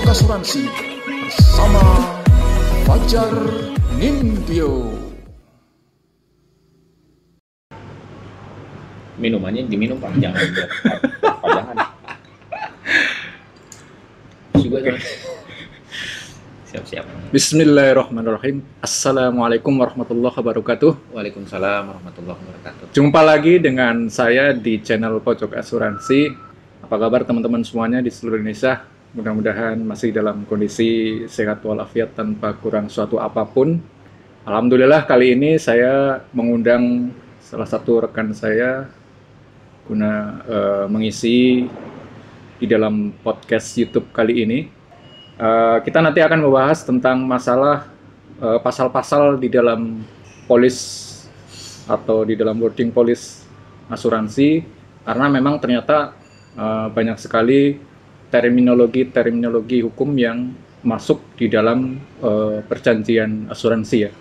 Asuransi bersama Fajar Nindyo. Minumannya diminum Pak, jangan buat pajangan. Juga jangan. Siap-siap. Bismillahirrahmanirrahim. Assalamualaikum warahmatullahi wabarakatuh. Waalaikumsalam warahmatullahi wabarakatuh. Jumpa lagi dengan saya di channel Pojok Asuransi. Apa kabar teman-teman semuanya di seluruh Indonesia? Mudah-mudahan masih dalam kondisi sehat walafiat tanpa kurang suatu apapun. Alhamdulillah kali ini saya mengundang salah satu rekan saya guna mengisi di dalam podcast YouTube kali ini. Kita nanti akan membahas tentang masalah pasal-pasal di dalam polis atau di dalam wording polis asuransi, karena memang ternyata banyak sekali terminologi hukum yang masuk di dalam perjanjian asuransi ya.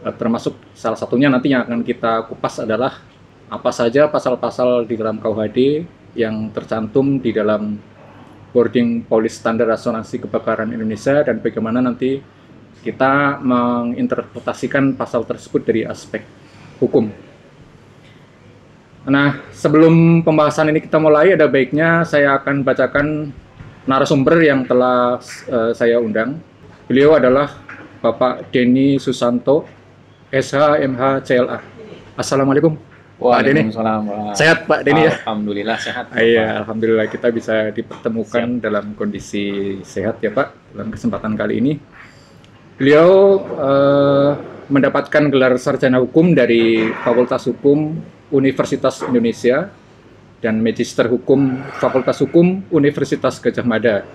Termasuk salah satunya nanti yang akan kita kupas adalah apa saja pasal-pasal di dalam KUHD yang tercantum di dalam wording polis standar asuransi kebakaran Indonesia, dan bagaimana nanti kita menginterpretasikan pasal tersebut dari aspek hukum. Nah, sebelum pembahasan ini kita mulai, ada baiknya saya akan bacakan narasumber yang telah saya undang. Beliau adalah Bapak Denny Susanto, SH MH CLA. Assalamualaikum. Waalaikumsalam. Sehat Pak Denny ya? Alhamdulillah sehat. Iya, alhamdulillah kita bisa dipertemukan dalam kondisi sehat ya Pak dalam kesempatan kali ini. Beliau mendapatkan gelar sarjana hukum dari Fakultas Hukum Universitas Indonesia dan Magister Hukum Fakultas Hukum Universitas Gadjah Mada.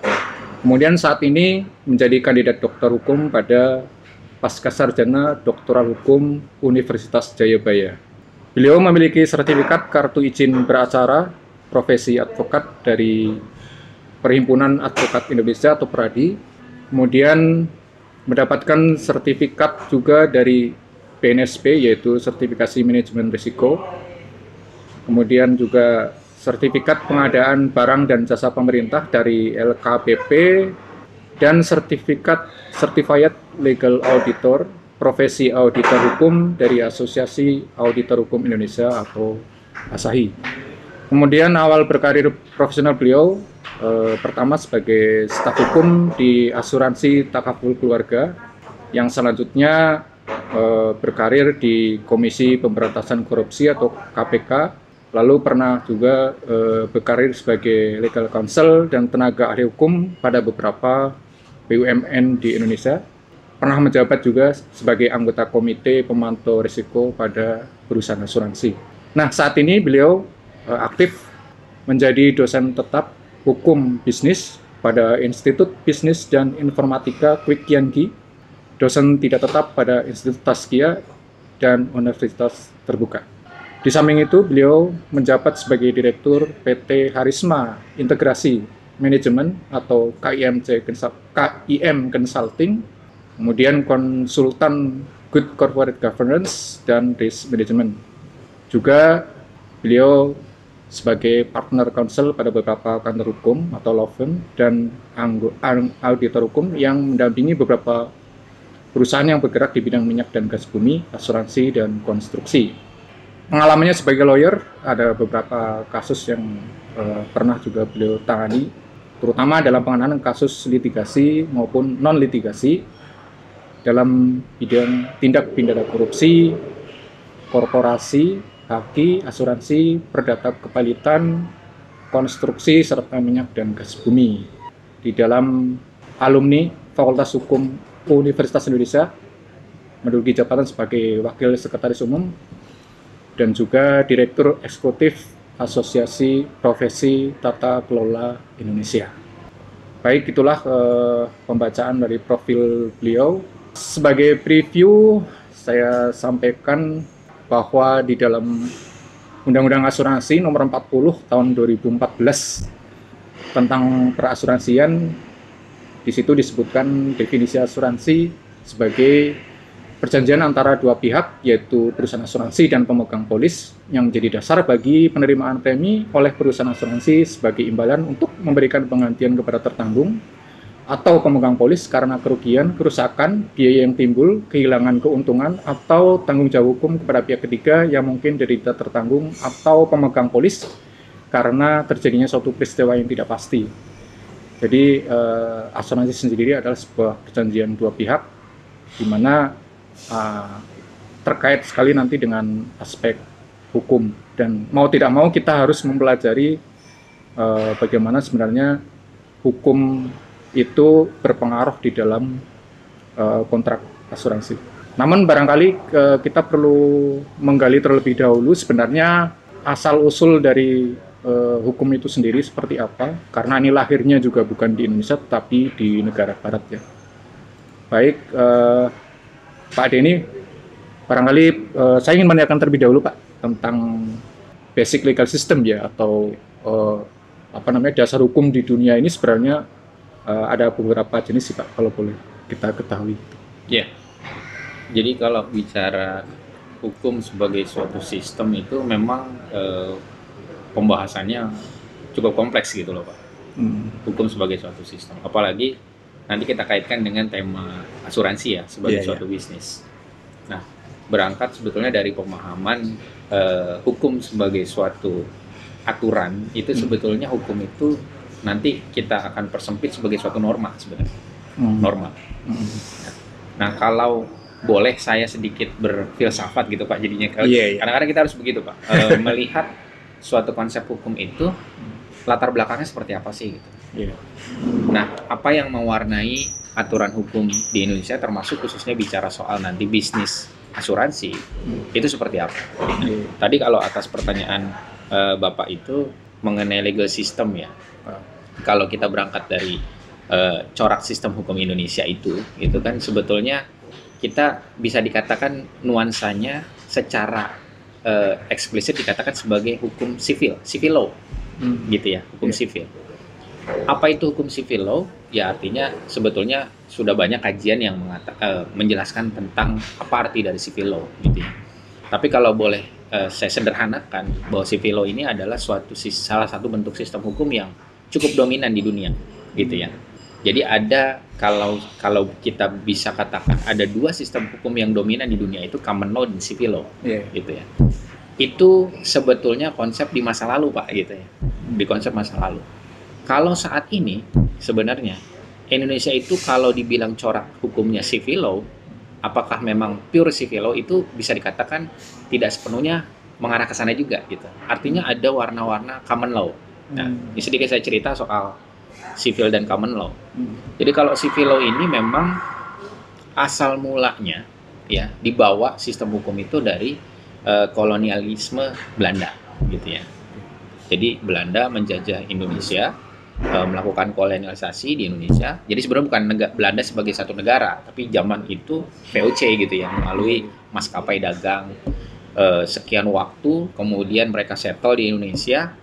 Kemudian saat ini menjadi kandidat doktor hukum pada Pascasarjana Doktoral Hukum Universitas Jayabaya. Beliau memiliki sertifikat kartu izin beracara profesi advokat dari Perhimpunan Advokat Indonesia atau PERADI. Kemudian mendapatkan sertifikat juga dari BNSP, yaitu sertifikasi manajemen risiko. Kemudian juga sertifikat pengadaan barang dan jasa pemerintah dari LKPP dan sertifikat Certified Legal Auditor profesi auditor hukum dari Asosiasi Auditor Hukum Indonesia atau ASAHI. Kemudian awal berkarir profesional beliau pertama sebagai staf hukum di asuransi takaful keluarga, yang selanjutnya berkarir di Komisi Pemberantasan Korupsi atau KPK. Lalu pernah juga berkarir sebagai legal counsel dan tenaga ahli hukum pada beberapa BUMN di Indonesia. Pernah menjabat juga sebagai anggota Komite Pemantau Risiko pada perusahaan asuransi. Nah, saat ini beliau aktif menjadi dosen tetap hukum bisnis pada Institut Bisnis dan Informatika Kwik Kiangi, dosen tidak tetap pada Institut Taskia dan Universitas Terbuka. Di samping itu, beliau menjabat sebagai Direktur PT Harisma Integrasi Manajemen atau KIM Consulting, kemudian konsultan Good Corporate Governance dan Risk Management. Juga beliau sebagai partner counsel pada beberapa kantor hukum atau law firm dan auditor hukum yang mendampingi beberapa perusahaan yang bergerak di bidang minyak dan gas bumi, asuransi, dan konstruksi. Pengalamannya sebagai lawyer, ada beberapa kasus yang pernah juga beliau tangani, terutama dalam penanganan kasus litigasi maupun non-litigasi dalam bidang tindak pidana korupsi, korporasi, haki, asuransi, perdata kepalitan, konstruksi, serta minyak dan gas bumi. Di dalam alumni Fakultas Hukum Universitas Indonesia, menduduki jabatan sebagai Wakil Sekretaris Umum dan juga Direktur Eksekutif Asosiasi Profesi Tata Kelola Indonesia. Baik, itulah pembacaan dari profil beliau. Sebagai preview, saya sampaikan bahwa di dalam Undang-Undang Asuransi Nomor 40 Tahun 2014 tentang perasuransian, di situ disebutkan definisi asuransi sebagai perjanjian antara dua pihak, yaitu perusahaan asuransi dan pemegang polis, yang menjadi dasar bagi penerimaan premi oleh perusahaan asuransi sebagai imbalan untuk memberikan penggantian kepada tertanggung atau pemegang polis karena kerugian, kerusakan, biaya yang timbul, kehilangan keuntungan, atau tanggung jawab hukum kepada pihak ketiga yang mungkin derita tertanggung, atau pemegang polis karena terjadinya suatu peristiwa yang tidak pasti. Jadi asuransi sendiri adalah sebuah perjanjian dua pihak, di mana terkait sekali nanti dengan aspek hukum, dan mau tidak mau kita harus mempelajari bagaimana sebenarnya hukum itu berpengaruh di dalam kontrak asuransi. Namun barangkali kita perlu menggali terlebih dahulu sebenarnya asal-usul dari hukum itu sendiri seperti apa, karena ini lahirnya juga bukan di Indonesia tapi di negara barat ya. Baik, Pak Denny, barangkali saya ingin menanyakan terlebih dahulu Pak tentang basic legal system ya, atau dasar hukum di dunia ini sebenarnya ada beberapa jenis sih Pak, kalau boleh kita ketahui. Ya, jadi kalau bicara hukum sebagai suatu sistem itu memang pembahasannya cukup kompleks gitu loh Pak. Hukum sebagai suatu sistem, apalagi nanti kita kaitkan dengan tema asuransi ya sebagai suatu bisnis. Nah, berangkat sebetulnya dari pemahaman hukum sebagai suatu aturan itu sebetulnya hukum itu nanti kita akan persempit sebagai suatu norma sebenarnya. Norma. Nah, kalau boleh saya sedikit berfilsafat gitu Pak jadinya. Kadang-kadang kita harus begitu Pak. Melihat suatu konsep hukum itu latar belakangnya seperti apa sih gitu. Nah, apa yang mewarnai aturan hukum di Indonesia termasuk khususnya bicara soal nanti bisnis asuransi itu seperti apa? Tadi kalau atas pertanyaan Bapak itu mengenai legal system ya. Kalau kita berangkat dari corak sistem hukum Indonesia itu kan sebetulnya kita bisa dikatakan nuansanya secara eksplisit dikatakan sebagai hukum civil law, gitu ya, hukum sivil. Apa itu hukum civil law? Ya artinya sebetulnya sudah banyak kajian yang menjelaskan tentang apa arti dari civil law, gitu ya. Tapi kalau boleh saya sederhanakan bahwa civil law ini adalah salah satu bentuk sistem hukum yang cukup dominan di dunia, gitu ya. Jadi ada kalau kita bisa katakan ada dua sistem hukum yang dominan di dunia, itu common law dan civil law, gitu ya. Itu sebetulnya konsep di masa lalu Pak, gitu ya. Di konsep masa lalu. Kalau saat ini sebenarnya Indonesia itu kalau dibilang corak hukumnya civil law, apakah memang pure civil law, itu bisa dikatakan tidak sepenuhnya mengarah ke sana juga gitu. Artinya ada warna-warna common law. Nah, ini sedikit saya cerita soal civil dan common law. Jadi kalau civil law ini memang asal mulanya ya dibawa sistem hukum itu dari kolonialisme Belanda gitu ya. Jadi Belanda menjajah Indonesia, melakukan kolonialisasi di Indonesia. Jadi sebenarnya bukan Belanda sebagai satu negara, tapi zaman itu VOC gitu ya, melalui maskapai dagang sekian waktu, kemudian mereka settle di Indonesia.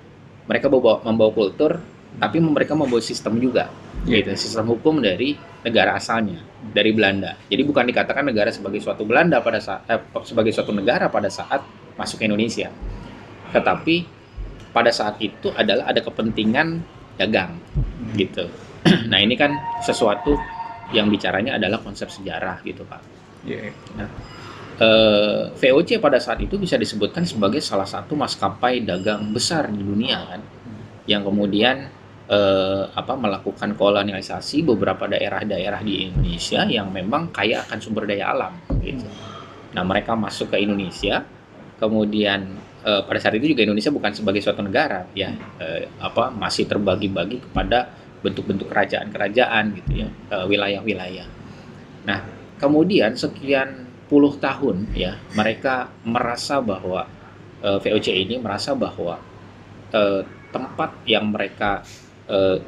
Mereka membawa kultur, tapi mereka membawa sistem juga, gitu, sistem hukum dari negara asalnya, dari Belanda. Jadi bukan dikatakan negara sebagai suatu Belanda pada saat sebagai suatu negara pada saat masuk ke Indonesia, tetapi pada saat itu adalah ada kepentingan dagang, gitu. Nah ini kan sesuatu yang bicaranya adalah konsep sejarah, gitu Pak. Nah, VOC pada saat itu bisa disebutkan sebagai salah satu maskapai dagang besar di dunia kan, yang kemudian melakukan kolonialisasi beberapa daerah-daerah di Indonesia yang memang kaya akan sumber daya alam gitu. Nah mereka masuk ke Indonesia, kemudian pada saat itu juga Indonesia bukan sebagai suatu negara ya, masih terbagi-bagi kepada bentuk-bentuk kerajaan-kerajaan gitu ya, wilayah-wilayah. Nah kemudian sekian puluh tahun ya mereka merasa bahwa VOC ini merasa bahwa tempat yang mereka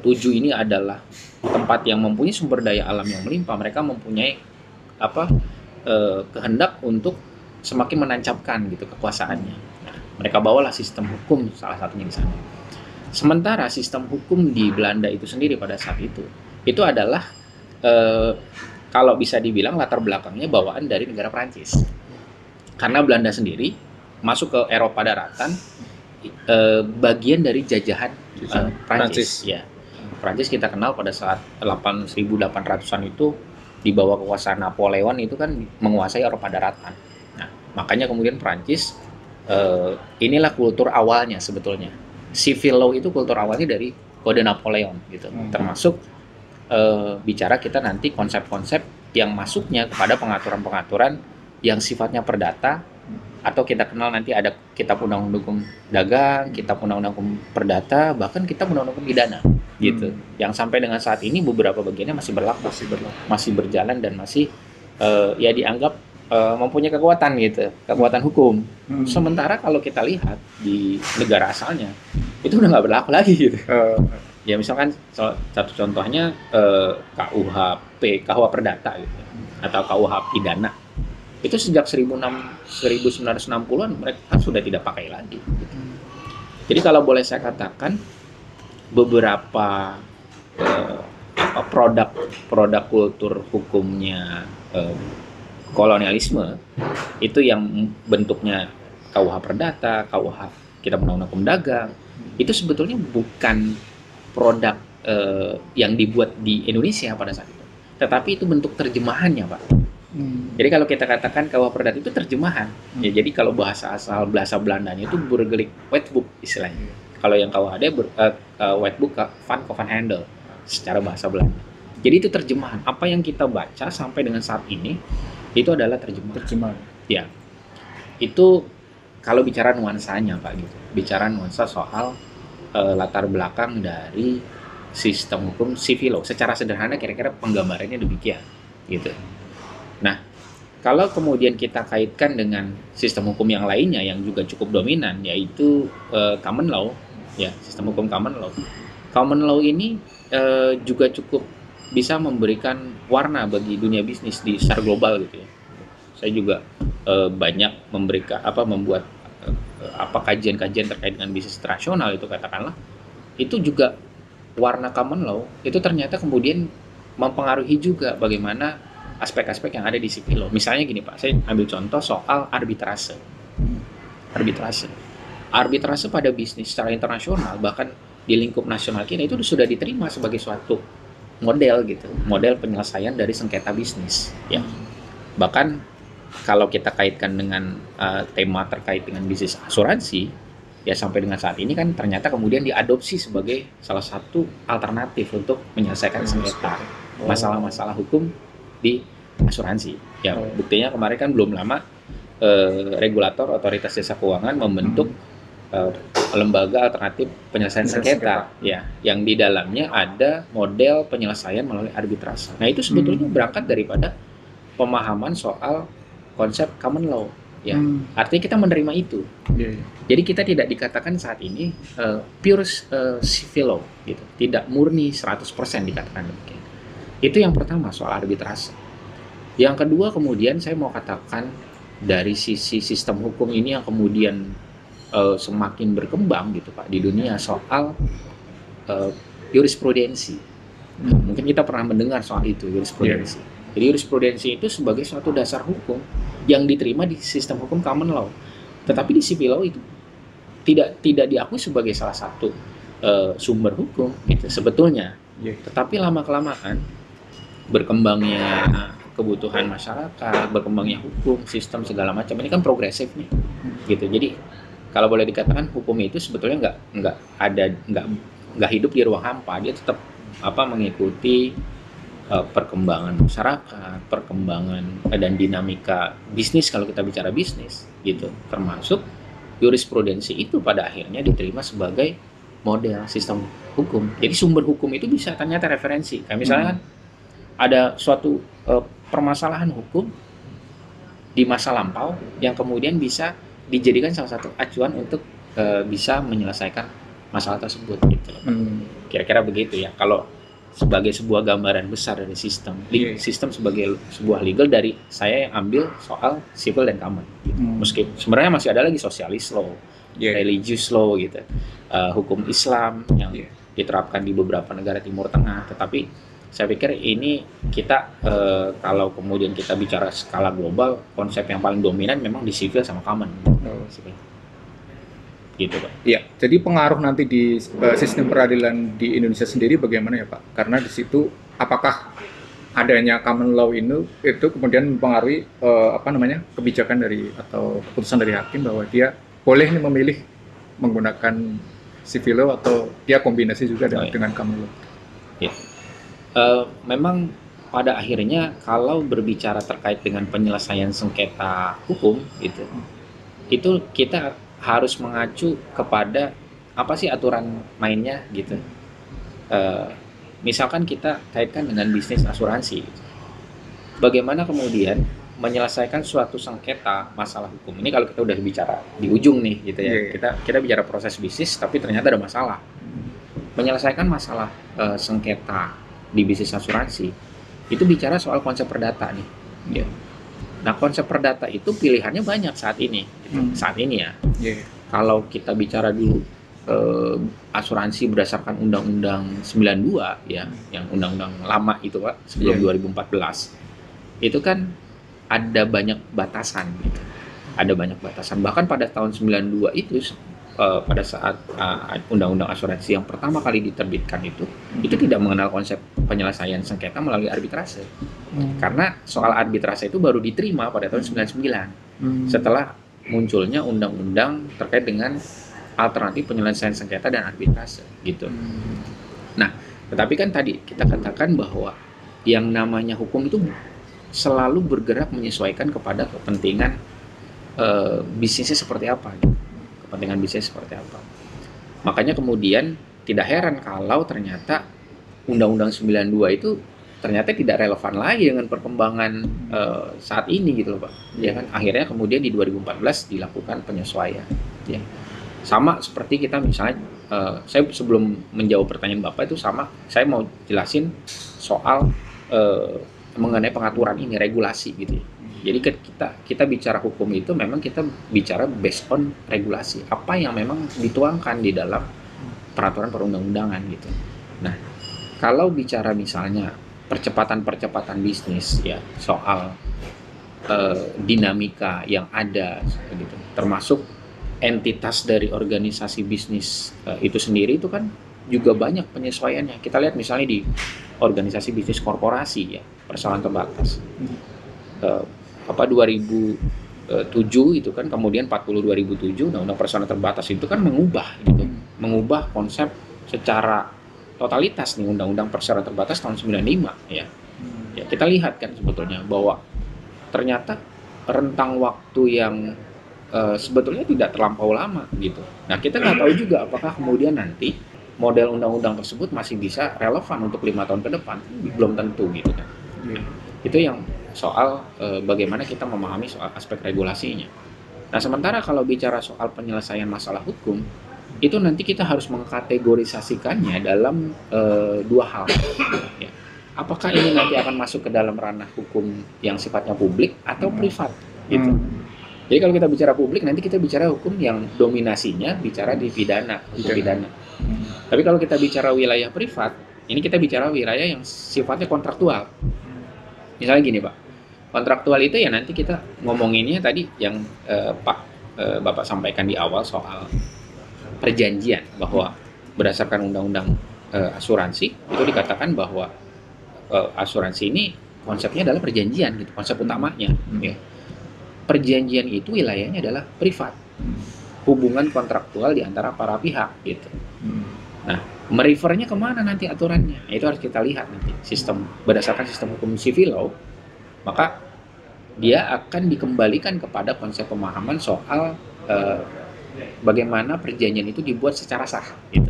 tuju ini adalah tempat yang mempunyai sumber daya alam yang melimpah. Mereka mempunyai kehendak untuk semakin menancapkan gitu kekuasaannya. Nah, mereka bawalah sistem hukum salah satunya di sana. Sementara sistem hukum di Belanda itu sendiri pada saat itu adalah kalau bisa dibilang latar belakangnya bawaan dari negara Prancis. Karena Belanda sendiri masuk ke Eropa daratan bagian dari jajahan Prancis ya. Prancis kita kenal pada saat 1800-an itu di bawah kekuasaan Napoleon itu kan menguasai Eropa daratan. Nah, makanya kemudian Prancis inilah kultur awalnya sebetulnya. Civil law itu kultur awalnya dari kode Napoleon gitu. Termasuk bicara kita nanti konsep-konsep yang masuknya kepada pengaturan-pengaturan yang sifatnya perdata, atau kita kenal nanti ada kitab undang-undang hukum dagang, kitab undang-undang hukum perdata, bahkan kitab undang-undang hukum pidana gitu. Yang sampai dengan saat ini beberapa bagiannya masih berlaku, masih berjalan dan masih ya dianggap mempunyai kekuatan gitu, kekuatan hukum. Sementara kalau kita lihat di negara asalnya itu udah nggak berlaku lagi gitu. Ya misalkan satu contohnya KUHP, KUH perdata gitu, atau KUH pidana. Itu sejak 1960-an mereka sudah tidak pakai lagi. Jadi kalau boleh saya katakan beberapa produk kultur hukumnya kolonialisme itu yang bentuknya KUH perdata, KUH Kitab Undang-Undang Hukum Dagang, itu sebetulnya bukan produk yang dibuat di Indonesia pada saat itu, tetapi itu bentuk terjemahannya, Pak. Jadi kalau kita katakan KUH perdata itu terjemahan, ya jadi kalau bahasa asal bahasa Belandanya itu burgerlijk wetboek istilahnya. Kalau yang KUHD wetboek van Kovenhandel secara bahasa Belanda. Jadi itu terjemahan. Apa yang kita baca sampai dengan saat ini itu adalah terjemahan. Ya, itu kalau bicara nuansanya, Pak, gitu. Bicara nuansa soal latar belakang dari sistem hukum civil law. Secara sederhana kira-kira penggambarannya demikian, gitu. Nah, kalau kemudian kita kaitkan dengan sistem hukum yang lainnya yang juga cukup dominan, yaitu common law, ya, sistem hukum common law. Common law ini juga cukup bisa memberikan warna bagi dunia bisnis di secara global gitu ya. Saya juga banyak membuat kajian-kajian terkait dengan bisnis internasional itu katakanlah. Itu juga warna common law itu ternyata kemudian mempengaruhi juga bagaimana aspek-aspek yang ada di civil law. Misalnya gini, Pak, saya ambil contoh soal arbitrase. Arbitrase pada bisnis secara internasional bahkan di lingkup nasional kita itu sudah diterima sebagai suatu model gitu, model penyelesaian dari sengketa bisnis ya. Bahkan kalau kita kaitkan dengan tema terkait dengan bisnis asuransi ya, sampai dengan saat ini kan ternyata kemudian diadopsi sebagai salah satu alternatif untuk menyelesaikan sengketa masalah-masalah hukum di asuransi ya. Buktinya kemarin kan belum lama regulator otoritas jasa keuangan membentuk lembaga alternatif penyelesaian sengketa ya, yang di dalamnya ada model penyelesaian melalui arbitrase. Nah, itu sebetulnya berangkat daripada pemahaman soal konsep common law ya. Artinya kita menerima itu. Jadi kita tidak dikatakan saat ini pure civil law gitu. Tidak murni 100% dikatakan demikian. Itu yang pertama soal arbitrase. Yang kedua kemudian saya mau katakan dari sisi sistem hukum ini yang kemudian semakin berkembang gitu, Pak, di dunia soal jurisprudensi. Mungkin kita pernah mendengar soal itu, jurisprudensi. Jadi jurisprudensi itu sebagai suatu dasar hukum yang diterima di sistem hukum common law. Tetapi di civil law itu tidak diakui sebagai salah satu sumber hukum gitu sebetulnya. Tetapi lama-kelamaan berkembangnya kebutuhan masyarakat, berkembangnya hukum, sistem segala macam ini kan progresif nih, gitu. Jadi kalau boleh dikatakan hukum itu sebetulnya nggak hidup di ruang hampa, dia tetap mengikuti perkembangan masyarakat, perkembangan dan dinamika bisnis kalau kita bicara bisnis, gitu. Termasuk jurisprudensi itu pada akhirnya diterima sebagai model sistem hukum. Jadi sumber hukum itu bisa ternyata referensi. Kayak misalnya kan ada suatu permasalahan hukum di masa lampau yang kemudian bisa dijadikan salah satu acuan untuk bisa menyelesaikan masalah tersebut gitu. Kira-kira begitu ya. Kalau sebagai sebuah gambaran besar dari sistem, sistem sebagai sebuah legal dari saya yang ambil soal civil dan common. Gitu. Meskipun sebenarnya masih ada lagi sosialis law, religious law gitu, hukum Islam yang diterapkan di beberapa negara Timur Tengah. Tetapi saya pikir ini kita kalau kemudian kita bicara skala global, konsep yang paling dominan memang di civil sama common. gitu Pak. Iya, jadi pengaruh nanti di sistem peradilan di Indonesia sendiri bagaimana ya Pak? Karena di situ apakah adanya common law itu kemudian mempengaruhi kebijakan dari atau keputusan dari hakim bahwa dia boleh nih memilih menggunakan civil law atau dia kombinasi juga dengan common law. Ya. Memang pada akhirnya kalau berbicara terkait dengan penyelesaian sengketa hukum itu kita harus mengacu kepada apa sih aturan mainnya gitu. Misalkan kita kaitkan dengan bisnis asuransi, bagaimana kemudian menyelesaikan suatu sengketa masalah hukum ini kalau kita udah bicara di ujung nih gitu ya. Kita bicara proses bisnis tapi ternyata ada masalah. Menyelesaikan masalah sengketa di bisnis asuransi itu bicara soal konsep perdata nih. Ya. Nah, konsep perdata itu pilihannya banyak saat ini. Saat ini ya. Kalau kita bicara dulu asuransi berdasarkan Undang-Undang 92 ya, yang undang-undang lama itu Pak, sebelum 2014. Itu kan ada banyak batasan gitu. Ada banyak batasan. Bahkan pada tahun 92 itu pada saat undang-undang asuransi yang pertama kali diterbitkan itu tidak mengenal konsep penyelesaian sengketa melalui arbitrase. Karena soal arbitrase itu baru diterima pada tahun 99. Setelah munculnya undang-undang terkait dengan alternatif penyelesaian sengketa dan arbitrase gitu. Nah, tetapi kan tadi kita katakan bahwa yang namanya hukum itu selalu bergerak menyesuaikan kepada kepentingan bisnisnya seperti apa gitu. Kepentingan bisnis seperti apa. Makanya kemudian tidak heran kalau ternyata Undang-Undang 92 itu ternyata tidak relevan lagi dengan perkembangan saat ini gitu loh Pak. Ya kan akhirnya kemudian di 2014 dilakukan penyesuaian. Ya. Sama seperti kita misalnya, saya sebelum menjawab pertanyaan Bapak itu saya mau jelasin soal mengenai pengaturan ini regulasi gitu. Jadi kita bicara hukum itu memang kita bicara based on regulasi. Apa yang memang dituangkan di dalam peraturan perundang-undangan gitu. Nah, kalau bicara misalnya percepatan bisnis ya, soal dinamika yang ada gitu, termasuk entitas dari organisasi bisnis itu sendiri itu kan juga banyak penyesuaiannya. Kita lihat misalnya di organisasi bisnis korporasi ya, persoalan terbatas. 2007 itu kan kemudian 40 2007 Undang-Undang Persamaan Terbatas itu kan mengubah konsep secara totalitas nih Undang-Undang Persamaan Terbatas tahun 95 ya. Ya kita lihat kan sebetulnya bahwa ternyata rentang waktu yang sebetulnya tidak terlampau lama gitu. Nah kita nggak tahu juga apakah kemudian nanti model undang-undang tersebut masih bisa relevan untuk 5 tahun ke depan, belum tentu gitu kan. Itu yang soal bagaimana kita memahami soal aspek regulasinya. Nah, sementara kalau bicara soal penyelesaian masalah hukum, itu nanti kita harus mengkategorisasikannya dalam dua hal. Ya. Apakah ini nanti akan masuk ke dalam ranah hukum yang sifatnya publik atau privat? Gitu. Jadi kalau kita bicara publik, nanti kita bicara hukum yang dominasinya bicara di pidana, hukum pidana. Tapi kalau kita bicara wilayah privat, ini kita bicara wilayah yang sifatnya kontraktual. Misalnya gini Pak, kontraktual itu ya nanti kita ngomonginnya tadi yang Bapak sampaikan di awal soal perjanjian, bahwa berdasarkan undang-undang asuransi itu dikatakan bahwa asuransi ini konsepnya adalah perjanjian gitu, konsep utamanya. Ya. Perjanjian itu wilayahnya adalah privat, hubungan kontraktual di antara para pihak gitu. Nah, merefernya kemana nanti aturannya? Nah, itu harus kita lihat nanti berdasarkan sistem hukum civil law, maka dia akan dikembalikan kepada konsep pemahaman soal bagaimana perjanjian itu dibuat secara sah gitu.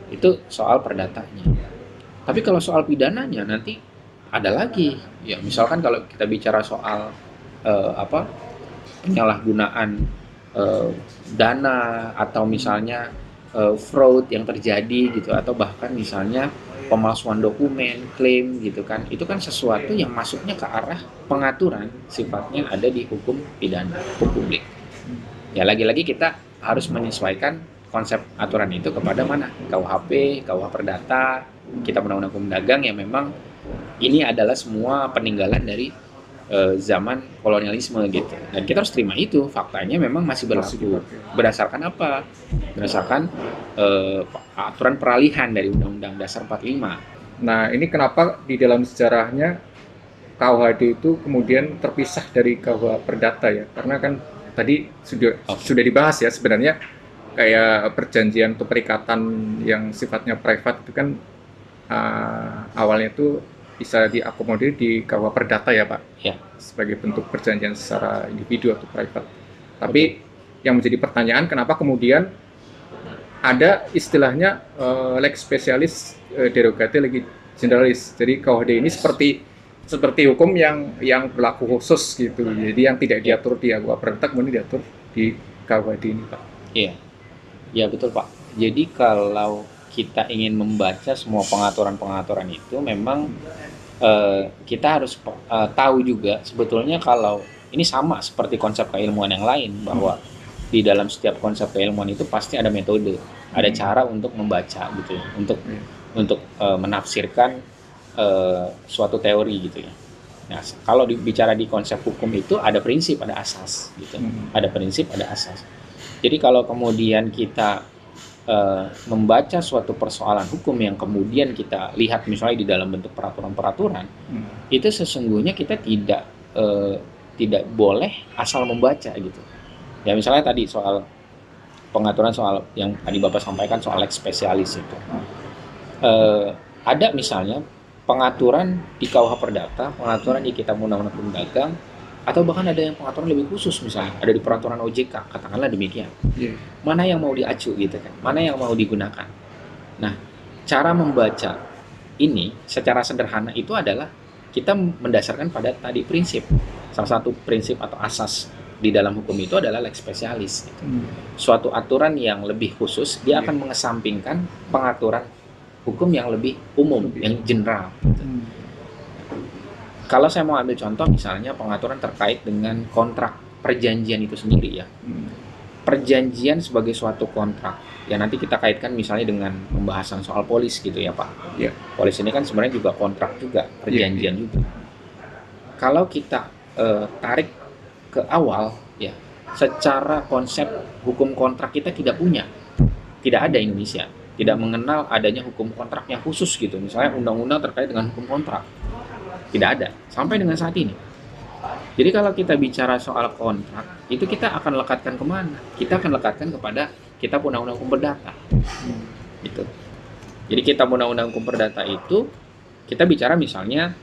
Itu soal perdatanya. Tapi kalau soal pidananya nanti ada lagi. Ya, misalkan kalau kita bicara soal penyalahgunaan dana atau misalnya fraud yang terjadi gitu, atau bahkan misalnya pemalsuan dokumen, klaim gitu kan, itu kan sesuatu yang masuknya ke arah pengaturan sifatnya ada di hukum pidana, hukum publik. Ya lagi-lagi kita harus menyesuaikan konsep aturan itu kepada mana? KUHP, KUH Perdata, Kitab Undang-Undang Hukum Dagang yang memang ini adalah semua peninggalan dari zaman kolonialisme gitu. Dan kita harus terima itu, faktanya memang masih berlaku. Berdasarkan apa? Berdasarkan aturan peralihan dari Undang-Undang Dasar 45. Nah, ini kenapa di dalam sejarahnya KUHD itu kemudian terpisah dari KUH Perdata ya? Karena kan tadi sudah dibahas ya, sebenarnya kayak perjanjian atau perikatan yang sifatnya private itu kan awalnya itu bisa diakomodir di KUH Perdata ya Pak, Ya. sebagai bentuk perjanjian secara individu atau private. Tapi yang menjadi pertanyaan, kenapa kemudian ada istilahnya lex specialis derogate legis generalis. Jadi KUHD ini seperti hukum yang berlaku khusus gitu. Jadi yang tidak diatur di KUH Perdata kemudian diatur di KUHD ini Pak. Iya. Ya betul Pak. Jadi kalau kita ingin membaca semua pengaturan-pengaturan itu, memang kita harus tahu juga sebetulnya kalau ini sama seperti konsep keilmuan yang lain, bahwa di dalam setiap konsep keilmuan itu pasti ada metode, ada cara untuk membaca gitu ya, untuk menafsirkan suatu teori gitu ya. Nah, kalau bicara di konsep hukum itu ada prinsip, ada asas gitu. Ada prinsip, ada asas. Jadi kalau kemudian kita membaca suatu persoalan hukum yang kemudian kita lihat misalnya di dalam bentuk peraturan-peraturan, itu sesungguhnya kita tidak boleh asal membaca gitu. Ya misalnya tadi soal pengaturan soal yang tadi Bapak sampaikan soal lex specialis itu, ada misalnya pengaturan di KUH Perdata, pengaturan di Kitab Undang-Undang Hukum Dagang, atau bahkan ada yang pengaturan lebih khusus, misalnya ada di peraturan OJK, katakanlah demikian. Mana yang mau diacu gitu kan, mana yang mau digunakan. Nah, cara membaca ini secara sederhana itu adalah kita mendasarkan pada tadi prinsip. Salah satu prinsip atau asas di dalam hukum itu adalah lex specialis gitu. Suatu aturan yang lebih khusus, dia akan mengesampingkan pengaturan hukum yang lebih umum, yang general gitu. Kalau saya mau ambil contoh misalnya pengaturan terkait dengan kontrak perjanjian itu sendiri ya. Perjanjian sebagai suatu kontrak. Ya nanti kita kaitkan misalnya dengan pembahasan soal polis gitu ya Pak. Ya. Polis ini kan sebenarnya juga kontrak juga, perjanjian juga. Kalau kita tarik ke awal ya, secara konsep hukum kontrak kita tidak punya. Tidak ada Indonesia. Tidak mengenal adanya hukum kontrak yang khusus gitu. Misalnya undang-undang terkait dengan hukum kontrak. Tidak ada, sampai dengan saat ini. Jadi kalau kita bicara soal kontrak, itu kita akan lekatkan kemana? Kita akan lekatkan kepada Kitab Undang-Undang Hukum Perdata. Gitu. Jadi Kitab Undang-Undang Hukum Perdata itu, kita bicara misalnya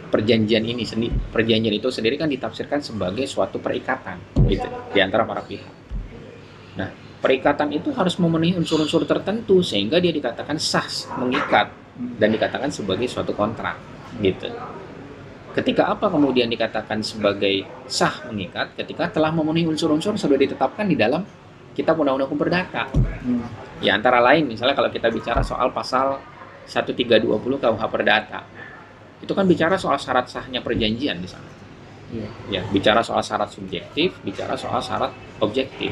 perjanjian ini sendiri. Perjanjian itu sendiri kan ditafsirkan sebagai suatu perikatan gitu, di antara para pihak. Nah, perikatan itu harus memenuhi unsur-unsur tertentu sehingga dia dikatakan sah, mengikat, dan dikatakan sebagai suatu kontrak. Gitu. Ketika apa kemudian dikatakan sebagai sah mengikat? Ketika telah memenuhi unsur-unsur sudah ditetapkan di dalam Kitab Undang-Undang Hukum Perdata. Ya antara lain misalnya kalau kita bicara soal pasal 1320 KUH Perdata, itu kan bicara soal syarat sahnya perjanjian di sana. Ya, bicara soal syarat subjektif, bicara soal syarat objektif.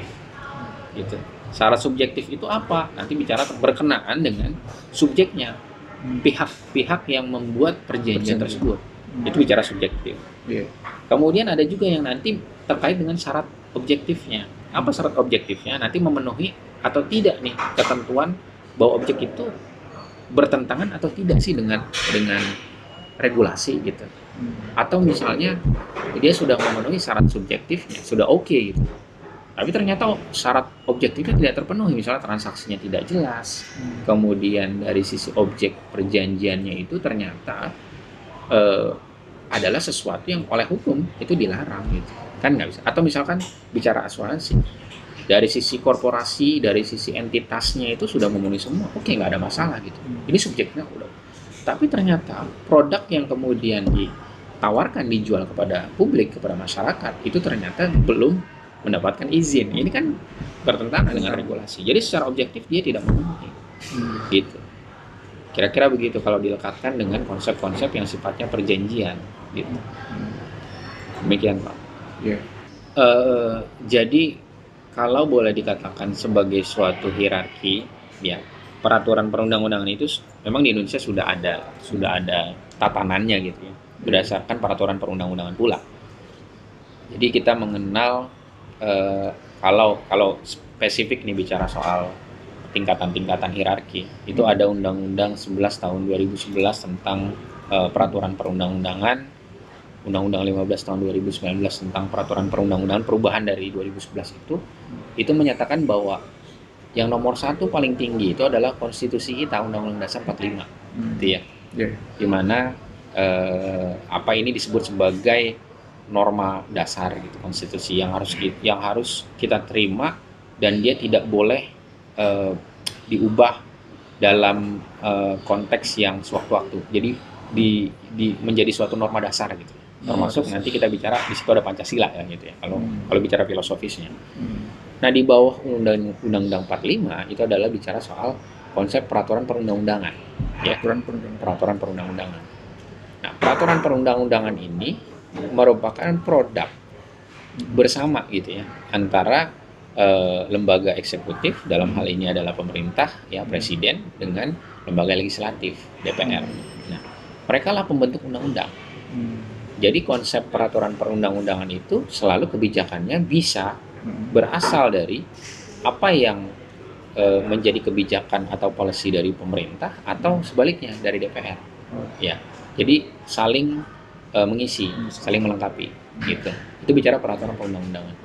Gitu. Syarat subjektif itu apa? Nanti bicara berkenaan dengan subjeknya. Pihak-pihak yang membuat perjanjian tersebut itu bicara subjektif. Kemudian ada juga yang nanti terkait dengan syarat objektifnya. Apa syarat objektifnya? Nanti memenuhi atau tidak nih ketentuan bahwa objek itu bertentangan atau tidak sih dengan regulasi gitu. Atau misalnya dia sudah memenuhi syarat subjektifnya, sudah oke gitu. Tapi ternyata syarat objektifnya tidak terpenuhi, misalnya transaksinya tidak jelas. Kemudian dari sisi objek perjanjiannya itu ternyata adalah sesuatu yang oleh hukum itu dilarang gitu. Kan nggak bisa. Atau misalkan bicara asuransi, dari sisi korporasi, dari sisi entitasnya itu sudah memenuhi semua, oke nggak ada masalah gitu. Ini subjeknya udah. Tapi ternyata produk yang kemudian ditawarkan, dijual kepada publik, kepada masyarakat, itu ternyata belum mendapatkan izin. Ini kan bertentangan dengan regulasi. Jadi secara objektif dia tidak memenuhi. Gitu. Kira-kira begitu kalau dilekatkan dengan konsep-konsep yang sifatnya perjanjian. Gitu. Demikian Pak. Jadi kalau boleh dikatakan sebagai suatu hierarki, ya peraturan perundang-undangan itu memang di Indonesia sudah ada tatanannya gitu ya. berdasarkan peraturan perundang-undangan pula. Jadi kita mengenal kalau spesifik nih bicara soal tingkatan-tingkatan hierarki, itu ada Undang-Undang 11 tahun 2011 tentang peraturan perundang-undangan, Undang-Undang 15 tahun 2019 tentang peraturan perundang-undangan perubahan dari 2011 itu menyatakan bahwa yang nomor satu paling tinggi itu adalah konstitusi kita, Undang-Undang Dasar 45, gitu ya. Dimana apa ini disebut sebagai norma dasar gitu, konstitusi yang harus kita terima dan dia tidak boleh diubah dalam konteks yang sewaktu-waktu. Jadi menjadi suatu norma dasar gitu. Termasuk nanti kita bicara di situ ada Pancasila ya gitu ya. Kalau bicara filosofisnya. Nah, di bawah Undang-Undang 45 itu adalah bicara soal konsep peraturan perundang-undangan ya. Peraturan perundang-undangan. Nah, peraturan perundang-undangan ini merupakan produk bersama gitu ya antara lembaga eksekutif, dalam hal ini adalah pemerintah ya, presiden, dengan lembaga legislatif, DPR. Nah, mereka lah pembentuk undang-undang. Jadi konsep peraturan perundang-undangan itu selalu kebijakannya bisa berasal dari apa yang menjadi kebijakan atau policy dari pemerintah atau sebaliknya dari DPR. Ya, jadi saling mengisi, saling melengkapi, gitu. Itu bicara peraturan perundang-undangan.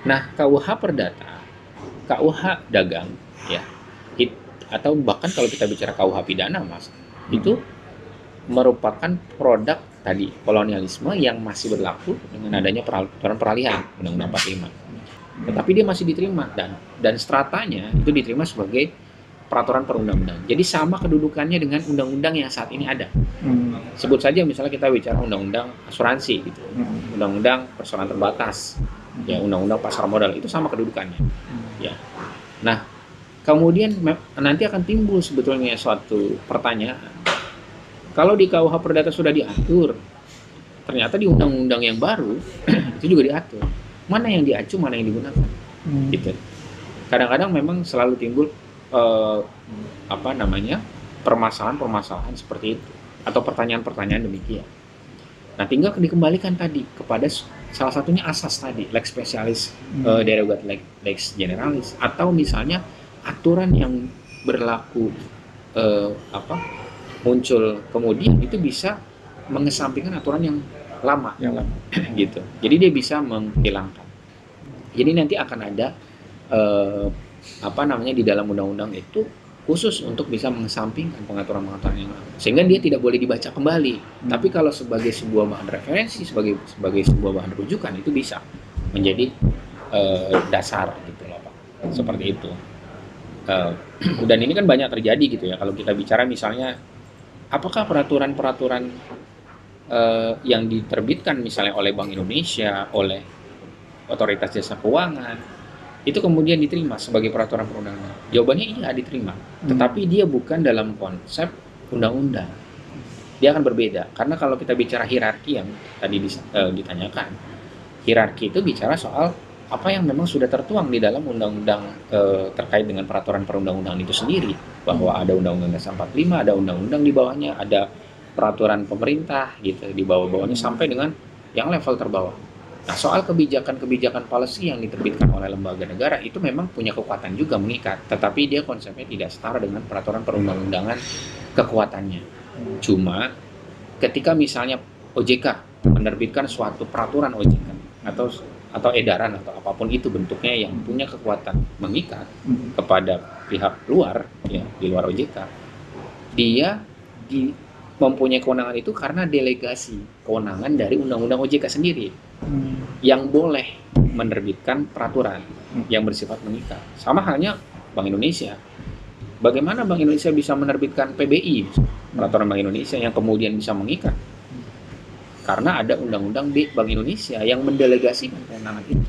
Nah, KUH Perdata, KUH Dagang, ya, atau bahkan kalau kita bicara KUH Pidana, Mas, itu merupakan produk tadi kolonialisme yang masih berlaku dengan adanya peraturan peralihan Undang-Undang 45. Tetapi dia masih diterima dan stratanya itu diterima sebagai peraturan perundang-undangan. Jadi sama kedudukannya dengan undang-undang yang saat ini ada. Sebut saja misalnya kita bicara undang-undang asuransi gitu. Undang-undang persoalan terbatas. Ya, undang-undang pasar modal itu sama kedudukannya. Ya. Nah, kemudian nanti akan timbul sebetulnya suatu pertanyaan. Kalau di KUH Perdata sudah diatur, ternyata di undang-undang yang baru itu juga diatur. Mana yang diacu, mana yang digunakan. Gitu. Kadang-kadang memang selalu timbul permasalahan-permasalahan seperti itu atau pertanyaan-pertanyaan demikian. Nah, tinggal dikembalikan tadi kepada salah satunya asas tadi, lex specialis, derogat lex generalis, atau misalnya aturan yang berlaku muncul kemudian itu bisa mengesampingkan aturan yang lama. Gitu. Jadi dia bisa menghilangkan. Jadi nanti akan ada di dalam undang-undang itu khusus untuk bisa mengesampingkan pengaturan-pengaturan yang lama. Sehingga dia tidak boleh dibaca kembali. Tapi kalau sebagai sebuah bahan referensi, sebagai sebuah bahan rujukan, itu bisa menjadi dasar gitu loh, Pak. Seperti itu. Dan ini kan banyak terjadi gitu ya. Kalau kita bicara misalnya, apakah peraturan-peraturan yang diterbitkan misalnya oleh Bank Indonesia, oleh Otoritas Jasa Keuangan, itu kemudian diterima sebagai peraturan perundang-undangan? Jawabannya iya, diterima. Tetapi dia bukan dalam konsep undang-undang. Dia akan berbeda. Karena kalau kita bicara hierarki yang tadi ditanyakan, hierarki itu bicara soal apa yang memang sudah tertuang di dalam undang-undang terkait dengan peraturan perundang-undangan itu sendiri. Bahwa ada Undang-Undang Dasar 45, ada undang-undang di bawahnya, ada peraturan pemerintah gitu di bawah-bawahnya sampai dengan yang level terbawah. Nah, soal kebijakan-kebijakan policy yang diterbitkan oleh lembaga negara itu memang punya kekuatan juga mengikat, tetapi dia konsepnya tidak setara dengan peraturan perundang-undangan kekuatannya. Cuma ketika misalnya OJK menerbitkan suatu peraturan OJK atau edaran atau apapun itu bentuknya yang punya kekuatan mengikat kepada pihak luar ya, di luar OJK, dia mempunyai kewenangan itu karena delegasi kewenangan dari undang-undang OJK sendiri yang boleh menerbitkan peraturan yang bersifat mengikat. Sama halnya Bank Indonesia. Bagaimana Bank Indonesia bisa menerbitkan PBI, peraturan Bank Indonesia yang kemudian bisa mengikat? Karena ada undang-undang di Bank Indonesia yang mendelegasikan kewenangan itu.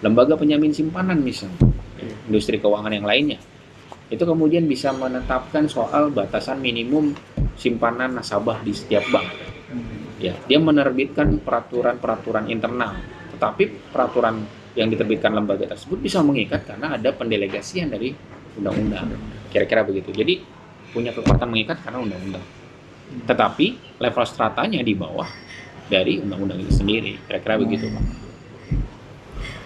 Lembaga penjamin simpanan misalnya, industri keuangan yang lainnya, itu kemudian bisa menetapkan soal batasan minimum simpanan nasabah di setiap bank. Ya, dia menerbitkan peraturan-peraturan internal, tetapi peraturan yang diterbitkan lembaga tersebut bisa mengikat karena ada pendelegasian dari undang-undang. Kira-kira begitu. Jadi punya kekuatan mengikat karena undang-undang. tetapi level stratanya di bawah dari undang-undang itu sendiri. Kira-kira begitu, Pak.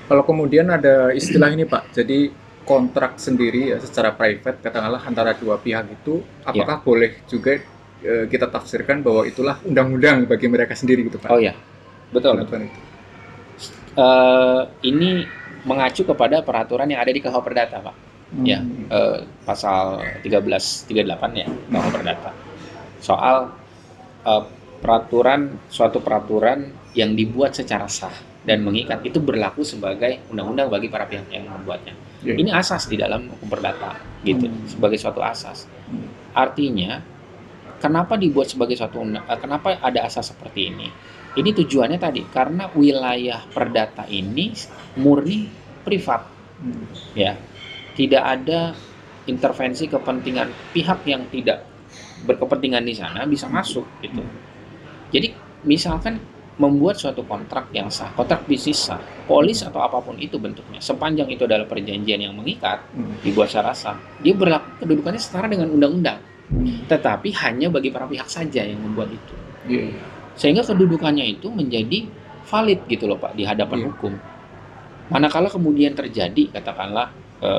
Kalau kemudian ada istilah ini Pak, jadi kontrak sendiri ya secara private katakanlah antara dua pihak itu, apakah boleh juga kita tafsirkan bahwa itulah undang-undang bagi mereka sendiri gitu Pak? Oh ya, betul. Ini mengacu kepada peraturan yang ada di KUH Perdata, Pak. Ya, pasal 1338 ya, KUH Perdata. Soal suatu peraturan yang dibuat secara sah dan mengikat itu berlaku sebagai undang-undang bagi para pihak yang membuatnya. Ini asas di dalam hukum perdata, gitu, sebagai suatu asas. Artinya, kenapa dibuat sebagai suatu kenapa ada asas seperti ini? Ini tujuannya tadi karena wilayah perdata ini murni privat, ya, tidak ada intervensi kepentingan pihak yang tidak berkepentingan di sana bisa masuk, gitu. Jadi, misalkan membuat suatu kontrak yang sah, kontrak bisnis sah, polis atau apapun itu bentuknya, sepanjang itu adalah perjanjian yang mengikat, dibuat secara sah, dia berlaku kedudukannya setara dengan undang-undang, tetapi hanya bagi para pihak saja yang membuat itu, sehingga kedudukannya itu menjadi valid gitu loh Pak di hadapan hukum. Manakala kemudian terjadi katakanlah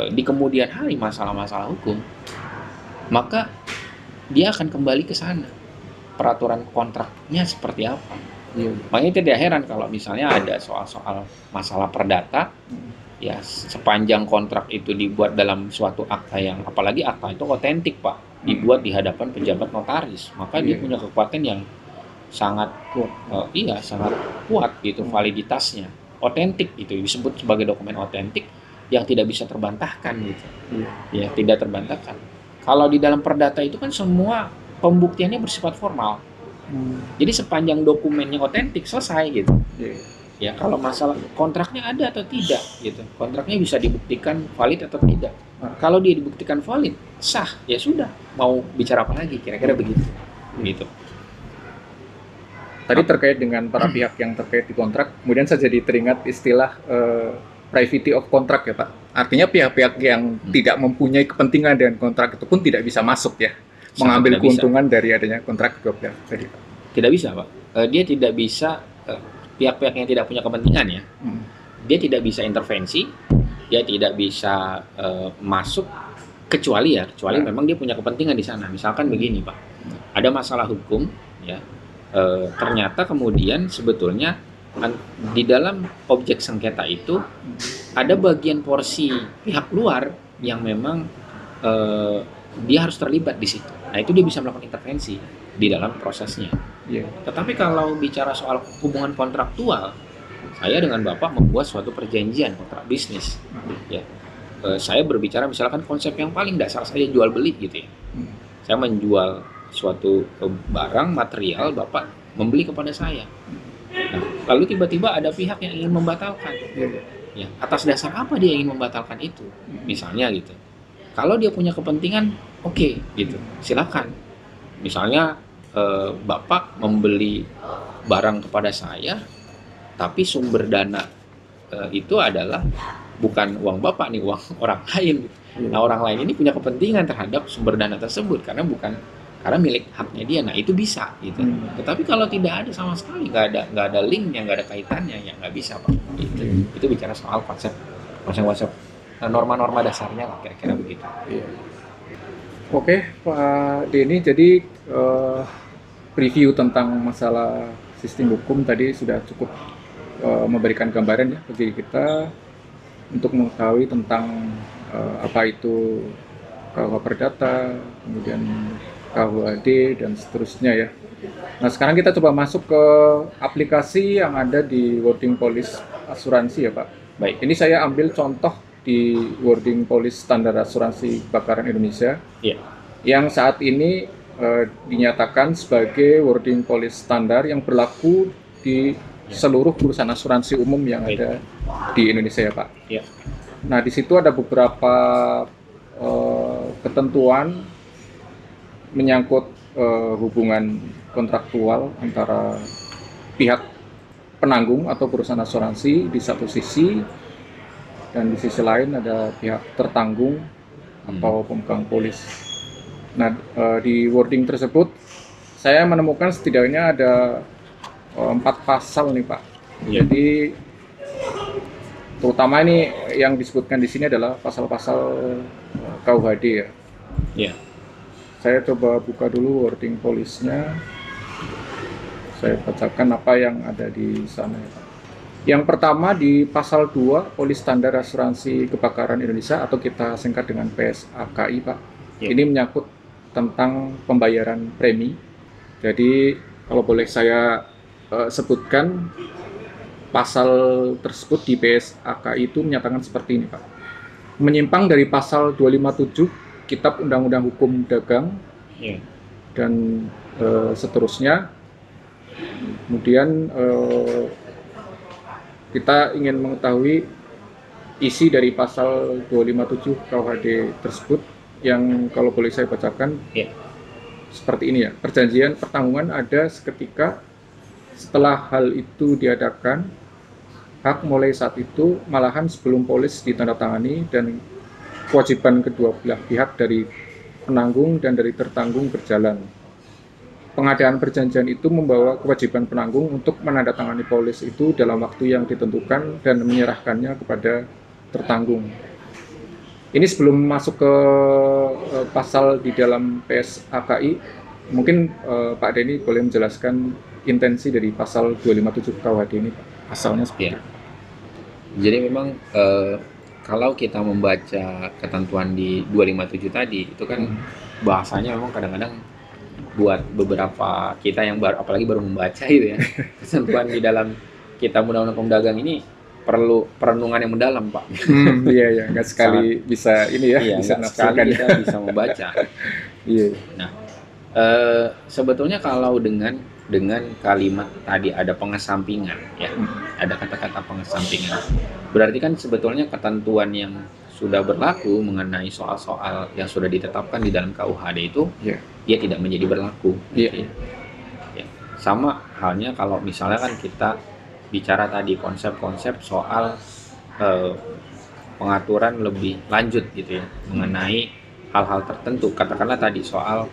di kemudian hari masalah-masalah hukum, maka dia akan kembali ke sana, peraturan kontraknya seperti apa. Makanya tidak heran kalau misalnya ada soal-soal masalah perdata, ya sepanjang kontrak itu dibuat dalam suatu akta yang, apalagi akta itu otentik Pak, dibuat di hadapan pejabat notaris, maka dia punya kekuatan yang sangat sangat kuat gitu, validitasnya, otentik gitu, disebut sebagai dokumen otentik yang tidak bisa terbantahkan gitu, ya tidak terbantahkan. Kalau di dalam perdata itu kan semua pembuktiannya bersifat formal. Jadi sepanjang dokumennya otentik selesai gitu. Ya kalau masalah kontraknya ada atau tidak gitu, kontraknya bisa dibuktikan valid atau tidak. Kalau dia dibuktikan valid, sah, ya sudah. Mau bicara apa lagi? Kira-kira begitu. Gitu. Tadi terkait dengan para pihak yang terkait di kontrak, kemudian saya jadi teringat istilah privity of contract ya Pak. Artinya pihak-pihak yang tidak mempunyai kepentingan dengan kontrak itu pun tidak bisa masuk ya, mengambil keuntungan dari adanya kontrak kedua pihak tadi Pak. Tidak bisa Pak. Dia tidak bisa, pihak-pihak yang tidak punya kepentingan ya, dia tidak bisa intervensi, dia tidak bisa masuk kecuali memang dia punya kepentingan di sana. Misalkan begini Pak, ada masalah hukum ya, ternyata kemudian sebetulnya di dalam objek sengketa itu ada bagian porsi pihak luar yang memang dia harus terlibat di situ. Nah itu dia bisa melakukan intervensi di dalam prosesnya. Tetapi kalau bicara soal hubungan kontraktual, saya dengan Bapak membuat suatu perjanjian kontrak bisnis. Ya, saya berbicara misalkan konsep yang paling dasar saja jual beli gitu ya. Saya menjual suatu barang material, Bapak membeli kepada saya. Nah, lalu tiba-tiba ada pihak yang ingin membatalkan. Ya, atas dasar apa dia ingin membatalkan itu? Misalnya gitu. Kalau dia punya kepentingan, oke, gitu, silakan. Misalnya Bapak membeli barang kepada saya, tapi sumber dana itu adalah bukan uang Bapak nih, uang orang lain. Nah orang lain ini punya kepentingan terhadap sumber dana tersebut karena milik haknya dia. Nah itu bisa gitu. Tetapi kalau tidak ada sama sekali, nggak ada linknya, nggak ada kaitannya, ya nggak bisa Pak. Gitu. Itu bicara soal konsep norma-norma dasarnya lah, kira-kira begitu. Oke Pak Denny, jadi preview tentang masalah sistem hukum tadi sudah cukup memberikan gambaran ya bagi kita untuk mengetahui tentang apa itu KUH Perdata, kemudian KUHD dan seterusnya ya. Nah sekarang kita coba masuk ke aplikasi yang ada di Wording Policy Asuransi ya Pak. Baik. Ini saya ambil contoh di Wording Policy Standar Asuransi Kebakaran Indonesia, yang saat ini dinyatakan sebagai Wording Policy Standar yang berlaku di seluruh perusahaan asuransi umum yang ada di Indonesia ya Pak. Nah di situ ada beberapa ketentuan menyangkut hubungan kontraktual antara pihak penanggung atau perusahaan asuransi di satu sisi, dan di sisi lain ada pihak tertanggung atau pemegang polis. Nah di wording tersebut saya menemukan setidaknya ada 4 pasal nih Pak. Iya. Jadi terutama ini yang disebutkan di sini adalah pasal-pasal KUHD ya. Iya. Saya coba buka dulu wording polisnya. Saya bacakan apa yang ada di sana ya Pak. Yang pertama di pasal 2 Polis Standar Asuransi Kebakaran Indonesia atau kita singkat dengan PSAKI Pak. Ya. Ini menyangkut tentang pembayaran premi. Jadi kalau boleh saya sebutkan pasal tersebut di PSAKI itu menyatakan seperti ini Pak. Menyimpang dari pasal 257 Kitab Undang-Undang Hukum Dagang Iya. dan seterusnya. Kemudian kita ingin mengetahui isi dari pasal 257 KUHD tersebut yang kalau boleh saya bacakan Iya. seperti ini ya. Perjanjian pertanggungan ada seketika setelah hal itu diadakan, hak mulai saat itu, malahan sebelum polis ditandatangani, dan kewajiban kedua belah pihak dari penanggung dan dari tertanggung berjalan. Pengadaan perjanjian itu membawa kewajiban penanggung untuk menandatangani polis itu dalam waktu yang ditentukan dan menyerahkannya kepada tertanggung. Ini sebelum masuk ke pasal di dalam PSAKI, mungkin Pak Denny boleh menjelaskan intensi dari pasal 257 KUHD ini, Pak. Pasalnya seperti Iya. Jadi memang kalau kita membaca ketentuan di 257 tadi, itu kan bahasanya memang kadang-kadang buat beberapa kita yang apalagi baru membaca gitu ya, ketentuan di dalam Kitab Undang-Undang Hukum Dagang ini perlu perenungan yang mendalam, Pak. Iya ya, nggak sekali bisa ini ya, Iya, bisa nggak sekali nafsirkan. kita bisa membaca. Iya. Nah, sebetulnya kalau dengan kalimat tadi ada pengesampingan, ya, ada kata-kata pengesampingan, berarti kan sebetulnya ketentuan yang sudah berlaku mengenai soal-soal yang sudah ditetapkan di dalam KUHD itu, Iya. dia tidak menjadi berlaku. Iya. Ya. Sama halnya kalau misalnya kan kita bicara tadi konsep-konsep soal pengaturan lebih lanjut gitu ya mengenai hal-hal tertentu, katakanlah tadi soal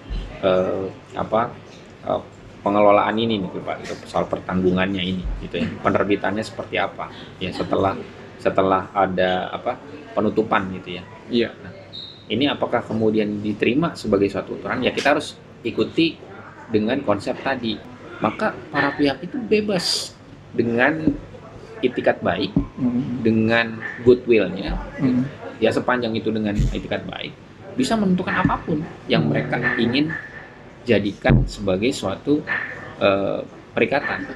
pengelolaan ini nih Pak, itu soal pertanggungannya ini gitu ya, penerbitannya seperti apa ya setelah ada penutupan gitu ya. Iya. Nah, ini apakah kemudian diterima sebagai suatu aturan? Ya kita harus ikuti dengan konsep tadi. Maka para pihak itu bebas dengan itikat baik, dengan goodwill-nya, ya sepanjang itu dengan itikat baik, bisa menentukan apapun yang mereka ingin jadikan sebagai suatu perikatan.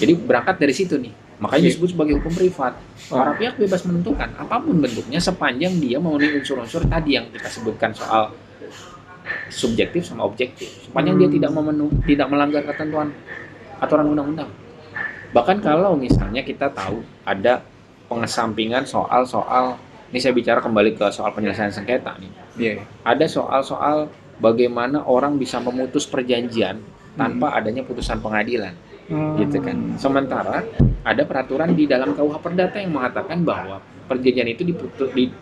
Jadi berangkat dari situ nih, makanya disebut sebagai hukum privat. Para pihak bebas menentukan apapun bentuknya sepanjang dia memenuhi unsur-unsur tadi yang kita sebutkan soal subjektif sama objektif, sepanjang dia tidak melanggar ketentuan aturan undang-undang. Bahkan kalau misalnya kita tahu ada pengesampingan soal-soal, ini saya bicara kembali ke soal penyelesaian sengketa nih. Iya. Ada soal-soal bagaimana orang bisa memutus perjanjian tanpa adanya putusan pengadilan, gitu kan. Sementara ada peraturan di dalam KUH Perdata yang mengatakan bahwa perjanjian itu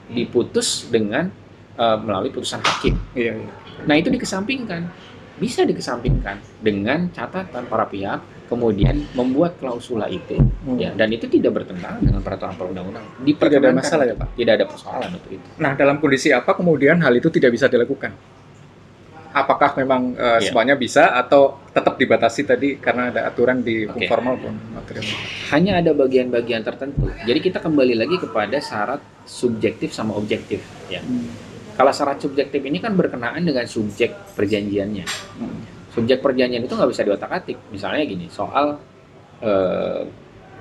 diputus dengan melalui putusan hakim. Iya. Nah itu dikesampingkan, bisa dikesampingkan dengan catatan para pihak kemudian membuat klausula itu, ya, dan itu tidak bertentangan dengan peraturan perundang-undangan. Tidak ada masalah ya Pak? Tidak ada persoalan untuk itu. Nah, dalam kondisi apa kemudian hal itu tidak bisa dilakukan? Apakah memang semuanya bisa atau tetap dibatasi tadi karena ada aturan di hukum formal pun material? Hanya ada bagian-bagian tertentu. Jadi kita kembali lagi kepada syarat subjektif sama objektif, ya. Kalau syarat subjektif ini kan berkenaan dengan subjek perjanjiannya. Subjek perjanjian itu nggak bisa diotak-atik. Misalnya gini, soal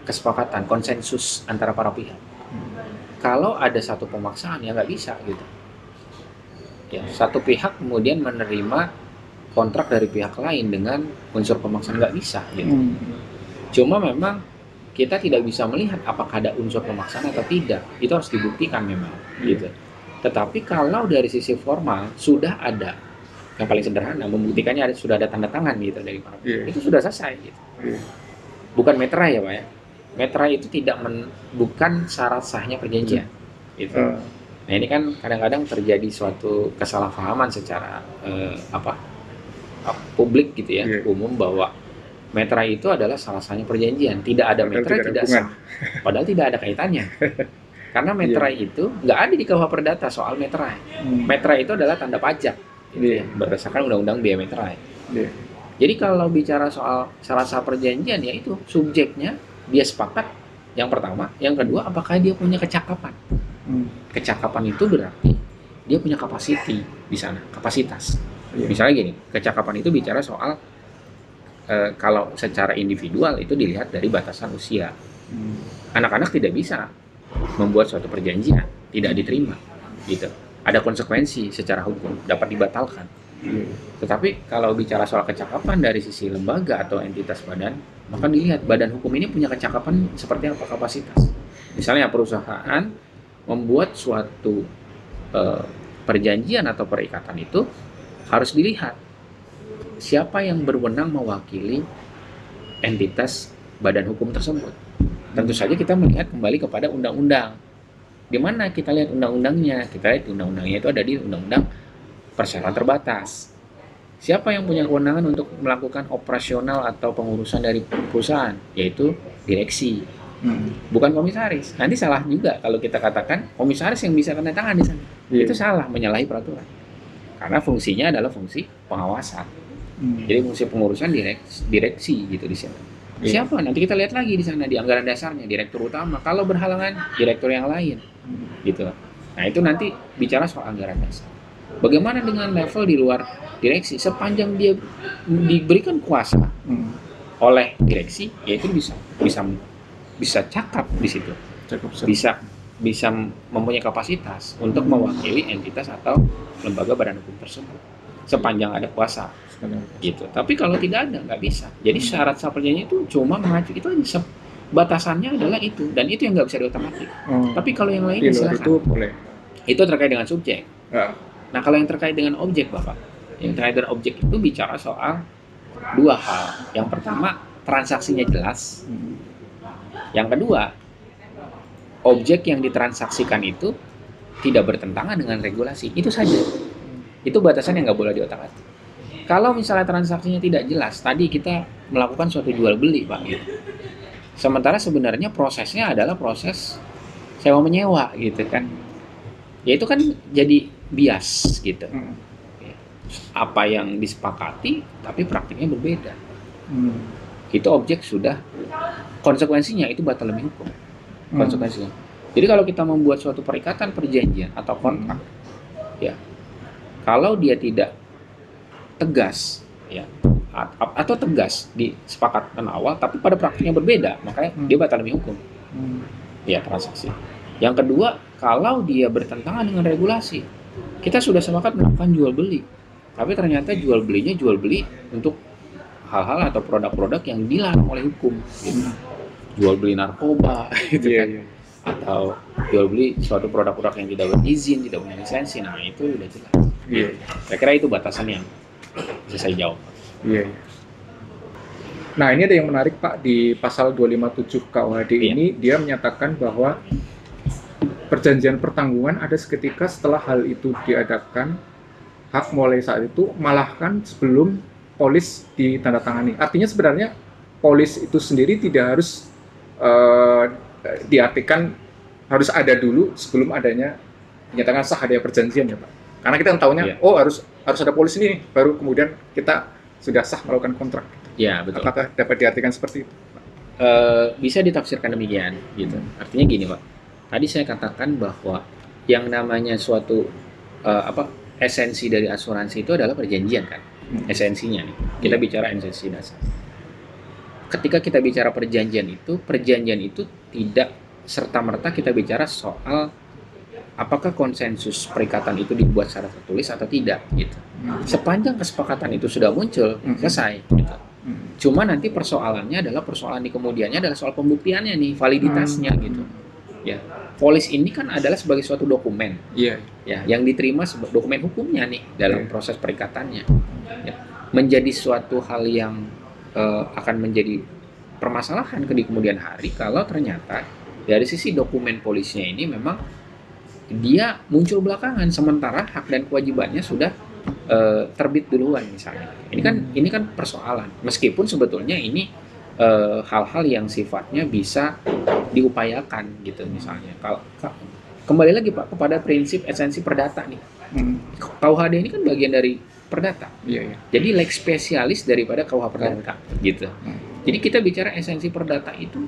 kesepakatan, konsensus antara para pihak. Kalau ada satu pemaksaan ya nggak bisa gitu. Ya, satu pihak kemudian menerima kontrak dari pihak lain dengan unsur pemaksaan, nggak bisa gitu. Cuma memang kita tidak bisa melihat apakah ada unsur pemaksaan atau tidak. Itu harus dibuktikan memang gitu. Tetapi kalau dari sisi formal sudah ada, yang paling sederhana membuktikannya sudah ada tanda tangan gitu dari para pihak, itu sudah selesai gitu. Bukan meterai ya Pak ya. Meterai itu bukan syarat sahnya perjanjian gitu. Nah ini kan kadang-kadang terjadi suatu kesalahpahaman secara publik gitu ya, Iya. umum bahwa meterai itu adalah salah satu perjanjian. Tidak ada Padahal meterai tidak ada tidak hubungan. sah. Padahal tidak ada kaitannya. Karena meterai itu nggak ada di KUH Perdata soal meterai. Meterai itu adalah tanda pajak gitu Iya. ya, berdasarkan Undang-Undang Biaya Meterai. Iya. Jadi kalau bicara soal salah satu perjanjian, ya itu subjeknya dia sepakat yang pertama, yang kedua apakah dia punya kecakapan. Kecakapan itu berarti dia punya capacity di sana, kapasitas. Iya. Misalnya gini, kecakapan itu bicara soal kalau secara individual itu dilihat dari batasan usia. Anak-anak tidak bisa membuat suatu perjanjian, tidak diterima, gitu. Ada konsekuensi secara hukum, dapat dibatalkan. Tetapi kalau bicara soal kecakapan dari sisi lembaga atau entitas badan, maka dilihat badan hukum ini punya kecakapan seperti apa, kapasitas. Misalnya perusahaan membuat suatu perjanjian atau perikatan itu harus dilihat siapa yang berwenang mewakili entitas badan hukum tersebut. Tentu saja kita melihat kembali kepada undang-undang. Di mana kita lihat undang-undangnya? Kita lihat undang-undangnya itu ada di Undang-Undang Perseroan Terbatas. Siapa yang punya kewenangan untuk melakukan operasional atau pengurusan dari perusahaan? Yaitu direksi, bukan komisaris. Nanti salah juga kalau kita katakan komisaris yang bisa tanda tangan di sana. Iya. Itu salah, menyalahi peraturan. Karena fungsinya adalah fungsi pengawasan. Jadi fungsi pengurusan direksi gitu di sana. Iya. Siapa? Nanti kita lihat lagi di sana di anggaran dasarnya, direktur utama. Kalau berhalangan, direktur yang lain. Gitu. Nah, itu nanti bicara soal anggaran dasar. Bagaimana dengan level di luar direksi? Sepanjang dia diberikan kuasa oleh direksi, ya itu bisa cakap di situ. Bisa mempunyai kapasitas untuk mewakili entitas atau lembaga badan hukum tersebut. Sepanjang ada kuasa. Gitu. Tapi kalau tidak ada, nggak bisa. Jadi syarat sah perjanjian itu cuma mengacu, itu aja. Batasannya adalah itu, dan itu yang nggak bisa diotak-atik. Tapi kalau yang lain Di luar silakan. itu boleh. Itu terkait dengan subjek. Ya. Nah, kalau yang terkait dengan objek, Bapak, yang terkait dengan objek itu bicara soal dua hal. Yang pertama, transaksinya jelas. Yang kedua, objek yang ditransaksikan itu tidak bertentangan dengan regulasi. Itu saja. Itu batasan yang nggak boleh diotak-atik. Kalau misalnya transaksinya tidak jelas, tadi kita melakukan suatu jual beli, Pak, gitu. Sementara sebenarnya prosesnya adalah proses sewa menyewa, gitu kan. Ya itu kan jadi bias, gitu. Apa yang disepakati, tapi praktiknya berbeda. Itu objek sudah, konsekuensinya itu batal demi hukum. Konsekuensinya. Jadi kalau kita membuat suatu perikatan perjanjian atau kontrak, ya, kalau dia tidak tegas, ya, atau tegas di sepakatan awal, tapi pada praktiknya berbeda, makanya dia batal demi hukum. Ya, transaksi. Yang kedua, kalau dia bertentangan dengan regulasi, kita sudah sepakat melakukan jual beli, tapi ternyata jual beli untuk hal-hal atau produk-produk yang dilarang oleh hukum, gitu. Jual beli narkoba, gitu kan, atau jual beli suatu produk-produk yang tidak berizin, tidak punya lisensi. Nah, itu udah jelas. Saya kira itu batasan yang bisa saya jawab. Iya. Nah, ini ada yang menarik, Pak, di pasal 257 KUHD ini dia menyatakan bahwa perjanjian pertanggungan ada seketika setelah hal itu diadakan, hak mulai saat itu, malah kan sebelum polis ditandatangani. Artinya sebenarnya polis itu sendiri tidak harus diartikan harus ada dulu sebelum adanya dinyatakan sah adanya perjanjian, ya, Pak. Karena kita tahunya, oh harus ada polis ini, baru kemudian kita sudah sah melakukan kontrak. Ya, betul. Apakah dapat diartikan seperti itu? Bisa ditafsirkan demikian, gitu. Artinya gini, Pak. Tadi saya katakan bahwa yang namanya suatu esensi dari asuransi itu adalah perjanjian, kan? Esensinya nih. Kita bicara esensi dasar. Ketika kita bicara perjanjian itu tidak serta-merta kita bicara soal apakah konsensus perikatan itu dibuat secara tertulis atau tidak, gitu. Sepanjang kesepakatan itu sudah muncul, selesai, gitu. Cuma nanti persoalannya adalah persoalan di kemudiannya adalah soal pembuktiannya nih, validitasnya, gitu. Ya, polis ini kan adalah sebagai suatu dokumen, ya, yang diterima sebagai dokumen hukumnya nih dalam proses perikatannya. Ya. Menjadi suatu hal yang akan menjadi permasalahan di kemudian hari kalau ternyata dari sisi dokumen polisnya ini memang dia muncul belakangan, sementara hak dan kewajibannya sudah terbit duluan misalnya. Ini kan persoalan. Meskipun sebetulnya ini hal-hal yang sifatnya bisa diupayakan gitu misalnya. Kalau kembali lagi Pak kepada prinsip esensi perdata nih. KUHD ini kan bagian dari perdata. Iya. Jadi leg spesialis daripada KUH perdata gitu. Jadi kita bicara esensi perdata itu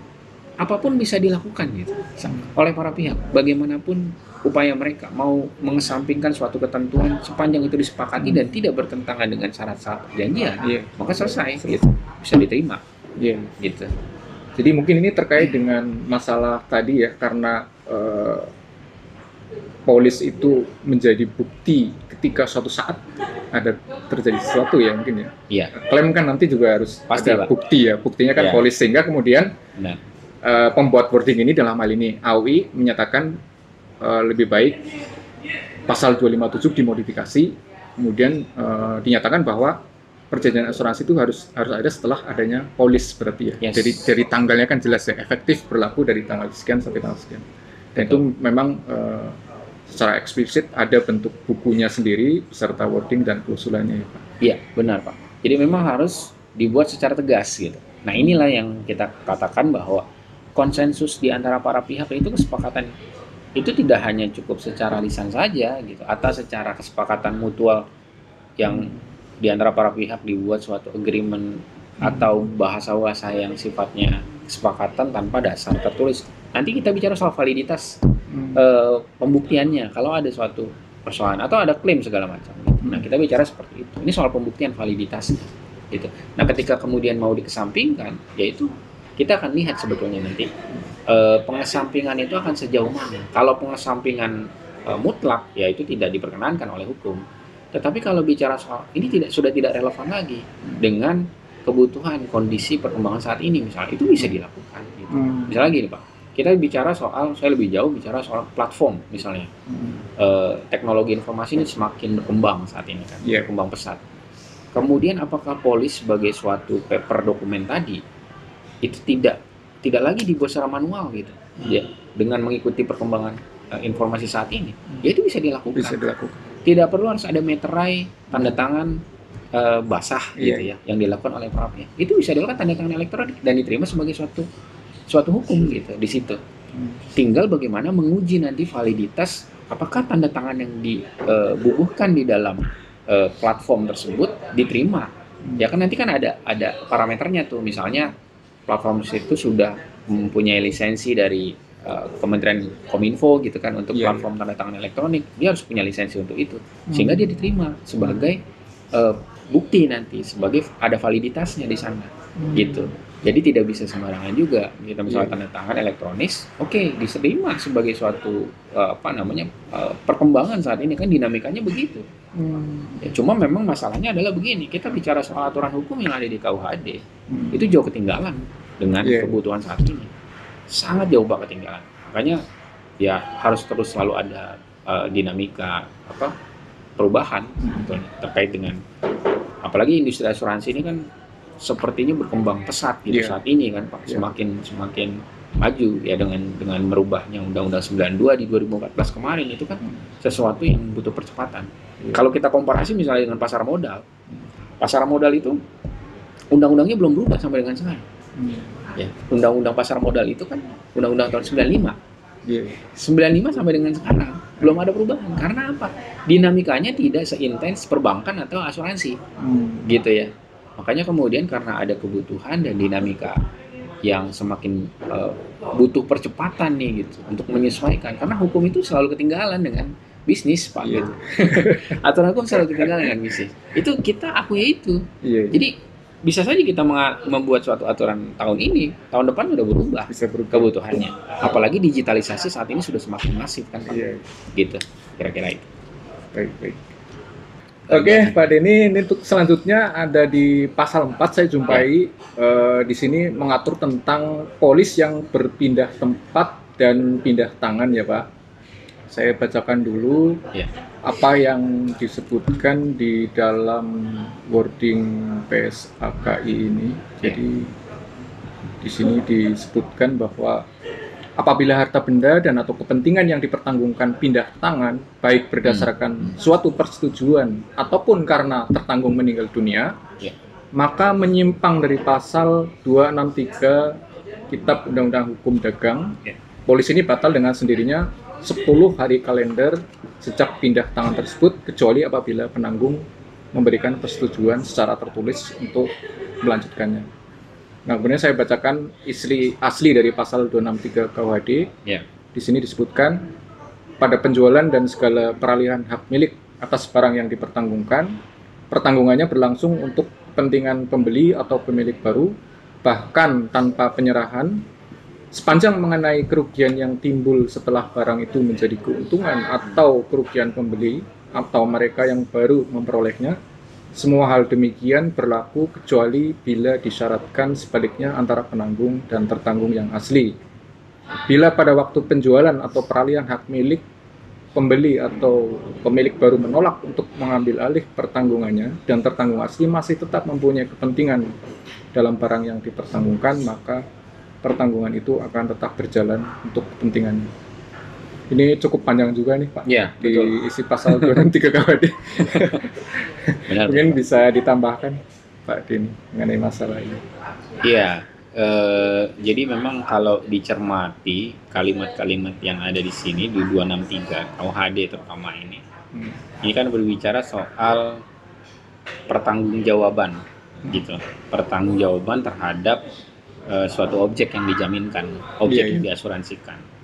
apapun bisa dilakukan gitu oleh para pihak. Bagaimanapun upaya mereka mau mengesampingkan suatu ketentuan sepanjang itu disepakati dan tidak bertentangan dengan syarat-syarat perjanjian, maka selesai gitu. Bisa diterima. Gitu. Jadi mungkin ini terkait dengan masalah tadi ya, karena polis itu menjadi bukti ketika suatu saat ada terjadi sesuatu ya mungkin ya. Iya. Klaim kan nanti juga harus pasti, ada Pak. bukti ya, buktinya kan polis, sehingga kemudian pembuat wording ini dalam hal ini AUI menyatakan lebih baik pasal 257 dimodifikasi, kemudian dinyatakan bahwa perjanjian asuransi itu harus ada setelah adanya polis berarti ya. Yes. Jadi dari tanggalnya kan jelas ya, efektif berlaku dari tanggal sekian sampai tanggal sekian. Dan itu memang secara eksplisit ada bentuk bukunya sendiri beserta wording dan klausulanya ya Pak. Iya, benar Pak. Jadi memang harus dibuat secara tegas gitu. Nah inilah yang kita katakan bahwa konsensus di antara para pihak itu, kesepakatan itu tidak hanya cukup secara lisan saja gitu, atau secara kesepakatan mutual yang di antara para pihak dibuat suatu agreement atau bahasa-bahasa yang sifatnya kesepakatan tanpa dasar tertulis. Nanti kita bicara soal validitas pembuktiannya kalau ada suatu persoalan atau ada klaim segala macam. Nah kita bicara seperti itu. Ini soal pembuktian validitasnya gitu. Nah ketika kemudian mau dikesampingkan, yaitu kita akan lihat sebetulnya nanti pengesampingan itu akan sejauh mana. Kalau pengesampingan mutlak, ya itu tidak diperkenankan oleh hukum. Tetapi kalau bicara soal ini sudah tidak relevan lagi dengan kebutuhan kondisi perkembangan saat ini misalnya, itu bisa dilakukan. Gitu. Misalnya gini Pak, kita bicara soal, saya lebih jauh bicara soal platform misalnya. Teknologi informasi ini semakin berkembang saat ini kan, berkembang pesat. Kemudian apakah polis sebagai suatu paper dokumen tadi itu tidak lagi dibuat secara manual gitu, ya, dengan mengikuti perkembangan informasi saat ini, ya itu bisa dilakukan. Tidak perlu harus ada meterai, tanda tangan basah gitu ya, yang dilakukan oleh para pihak. Itu bisa dilakukan tanda tangan elektronik dan diterima sebagai suatu hukum gitu di situ. Tinggal bagaimana menguji nanti validitas apakah tanda tangan yang dibubuhkan di dalam platform tersebut diterima. Ya kan nanti kan ada parameternya tuh, misalnya platform itu sudah mempunyai lisensi dari Kementerian Kominfo gitu kan untuk platform tanda tangan elektronik, dia harus punya lisensi untuk itu sehingga dia diterima sebagai bukti nanti, sebagai ada validitasnya di sana gitu. Jadi tidak bisa sembarangan juga kita misalnya tanda tangan elektronis, diterima sebagai suatu perkembangan saat ini kan dinamikanya begitu. Ya, cuma memang masalahnya adalah begini, kita bicara soal aturan hukum yang ada di KUHD itu jauh ketinggalan dengan kebutuhan saat ini, sangat jauh banget ketinggalan. Makanya ya harus terus selalu ada dinamika perubahan terkait dengan, apalagi industri asuransi ini kan sepertinya berkembang pesat gitu saat ini kan Pak, semakin maju ya dengan merubahnya Undang-Undang 92 di 2014 kemarin, itu kan sesuatu yang butuh percepatan. Kalau kita komparasi misalnya dengan pasar modal itu undang-undangnya belum berubah sampai dengan sekarang. Ya, undang-undang pasar modal itu kan undang-undang tahun 95. 95 sampai dengan sekarang belum ada perubahan. Karena apa? Dinamikanya tidak seintens perbankan atau asuransi. Gitu ya. Makanya kemudian karena ada kebutuhan dan dinamika yang semakin butuh percepatan nih gitu untuk menyesuaikan, karena hukum itu selalu ketinggalan dengan bisnis Pak gitu. Aturan hukum selalu ketinggalan dengan bisnis. Itu kita akui itu. Jadi bisa saja kita membuat suatu aturan tahun ini, tahun depan udah berubah kebutuhannya. Apalagi digitalisasi saat ini sudah semakin masif kan Pak. Gitu. Kira-kira itu. Baik. Oke, Pak Denny, ini untuk selanjutnya ada di pasal 4 saya jumpai di sini mengatur tentang polis yang berpindah tempat dan pindah tangan ya Pak. Saya bacakan dulu apa yang disebutkan di dalam wording PSAKI ini. Jadi di sini disebutkan bahwa apabila harta benda dan atau kepentingan yang dipertanggungkan pindah tangan, baik berdasarkan suatu persetujuan ataupun karena tertanggung meninggal dunia, maka menyimpang dari pasal 263 Kitab Undang-Undang Hukum Dagang, polis ini batal dengan sendirinya 10 hari kalender sejak pindah tangan tersebut, kecuali apabila penanggung memberikan persetujuan secara tertulis untuk melanjutkannya. Nah, kemudian saya bacakan asli dari pasal 263 KUHD. Di sini disebutkan, pada penjualan dan segala peralihan hak milik atas barang yang dipertanggungkan, pertanggungannya berlangsung untuk kepentingan pembeli atau pemilik baru, bahkan tanpa penyerahan, sepanjang mengenai kerugian yang timbul setelah barang itu menjadi keuntungan atau kerugian pembeli atau mereka yang baru memperolehnya. Semua hal demikian berlaku kecuali bila disyaratkan sebaliknya antara penanggung dan tertanggung yang asli. Bila pada waktu penjualan atau peralihan hak milik, pembeli atau pemilik baru menolak untuk mengambil alih pertanggungannya dan tertanggung asli masih tetap mempunyai kepentingan dalam barang yang dipertanggungkan, maka pertanggungan itu akan tetap berjalan untuk kepentingannya. Ini cukup panjang juga nih, Pak. Iya, di betul. isi pasal 263 KUHD. Benar. Mungkin bisa ditambahkan, Pak Dini, mengenai masalah ini. Iya, jadi memang kalau dicermati kalimat-kalimat yang ada di sini di 263 KUHD terutama ini kan berbicara soal pertanggungjawaban, gitu. Pertanggungjawaban terhadap suatu objek yang dijaminkan, objek yang diasuransikan.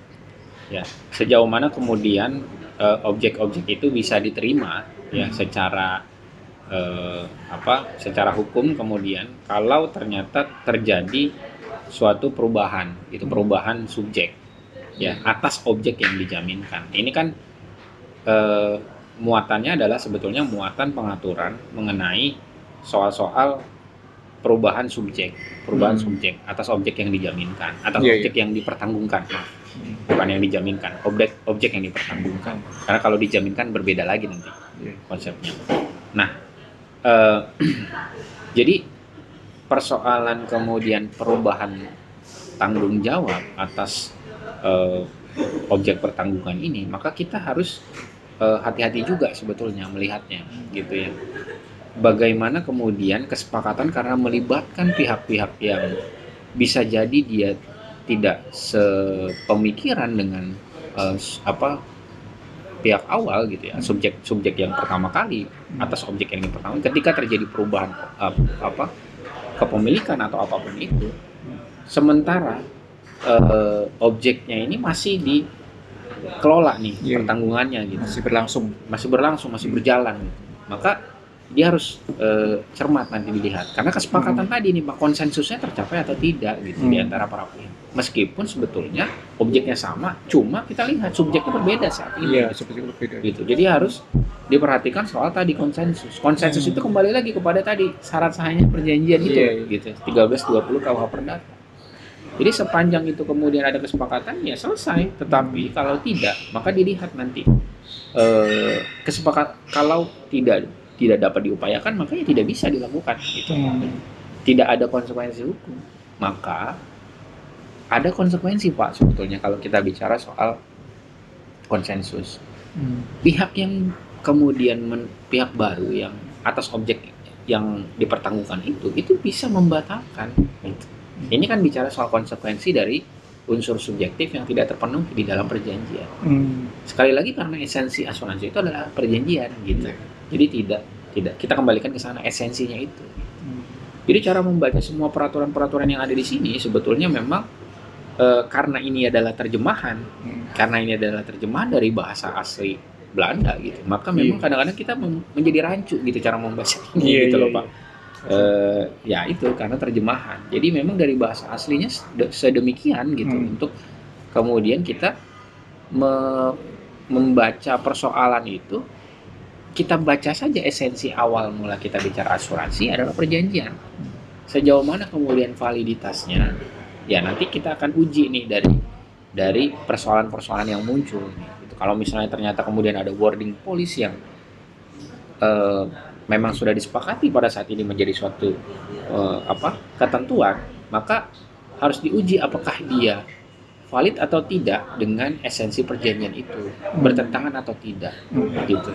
Ya, sejauh mana kemudian objek-objek itu bisa diterima ya secara secara hukum, kemudian kalau ternyata terjadi suatu perubahan, itu perubahan subjek ya atas objek yang dijaminkan. Ini kan muatannya adalah sebetulnya muatan pengaturan mengenai soal-soal perubahan subjek subjek atas objek yang dijaminkan, atas objek yang dipertanggungkan, bukan yang dijaminkan, objek yang dipertanggungkan. Karena kalau dijaminkan berbeda lagi nanti konsepnya. Nah, jadi persoalan kemudian perubahan tanggung jawab atas objek pertanggungan ini, maka kita harus hati-hati juga sebetulnya melihatnya, gitu ya. Bagaimana kemudian kesepakatan karena melibatkan pihak-pihak yang bisa jadi dia tidak sepemikiran dengan pihak awal, gitu ya, subjek yang pertama kali atas objek yang pertama. Ketika terjadi perubahan kepemilikan atau apapun itu, sementara objeknya ini masih dikelola nih pertanggungannya, gitu, masih berlangsung, masih berjalan, gitu. Maka dia harus cermat nanti dilihat, karena kesepakatan tadi nih Pak, konsensusnya tercapai atau tidak, gitu, di antara para pihak. Meskipun sebetulnya objeknya sama, cuma kita lihat subjeknya berbeda saat ini. Subjeknya berbeda. Gitu. Jadi harus diperhatikan soal tadi konsensus. Konsensus itu kembali lagi kepada tadi syarat sahnya perjanjian itu, gitu. 1320 KUH Perdata. Jadi sepanjang itu kemudian ada kesepakatan, ya selesai. Tetapi kalau tidak, maka dilihat nanti kesepakatan. Kalau tidak dapat diupayakan, makanya tidak bisa dilakukan, gitu. Tidak ada konsekuensi hukum, maka ada konsekuensi Pak sebetulnya kalau kita bicara soal konsensus. Pihak yang kemudian pihak baru yang atas objek yang dipertanggungkan itu bisa membatalkan, gitu. Ini kan bicara soal konsekuensi dari unsur subjektif yang tidak terpenuhi di dalam perjanjian. Sekali lagi, karena esensi asuransi itu adalah perjanjian, gitu. Jadi tidak kita kembalikan ke sana, esensinya itu. Jadi cara membaca semua peraturan-peraturan yang ada di sini sebetulnya memang karena ini adalah terjemahan, dari bahasa asli Belanda, gitu. Maka memang kadang-kadang kita menjadi rancu, gitu, cara membaca ini, gitu loh Pak. Ya itu karena terjemahan. Jadi memang dari bahasa aslinya sedemikian, gitu, untuk kemudian kita membaca persoalan itu. Kita baca saja esensi awal mula kita bicara asuransi adalah perjanjian. Sejauh mana kemudian validitasnya, ya nanti kita akan uji nih dari persoalan-persoalan yang muncul. Gitu. Kalau misalnya ternyata kemudian ada wording polis yang memang sudah disepakati pada saat ini menjadi suatu ketentuan, maka harus diuji apakah dia valid atau tidak dengan esensi perjanjian itu, bertentangan atau tidak, gitu.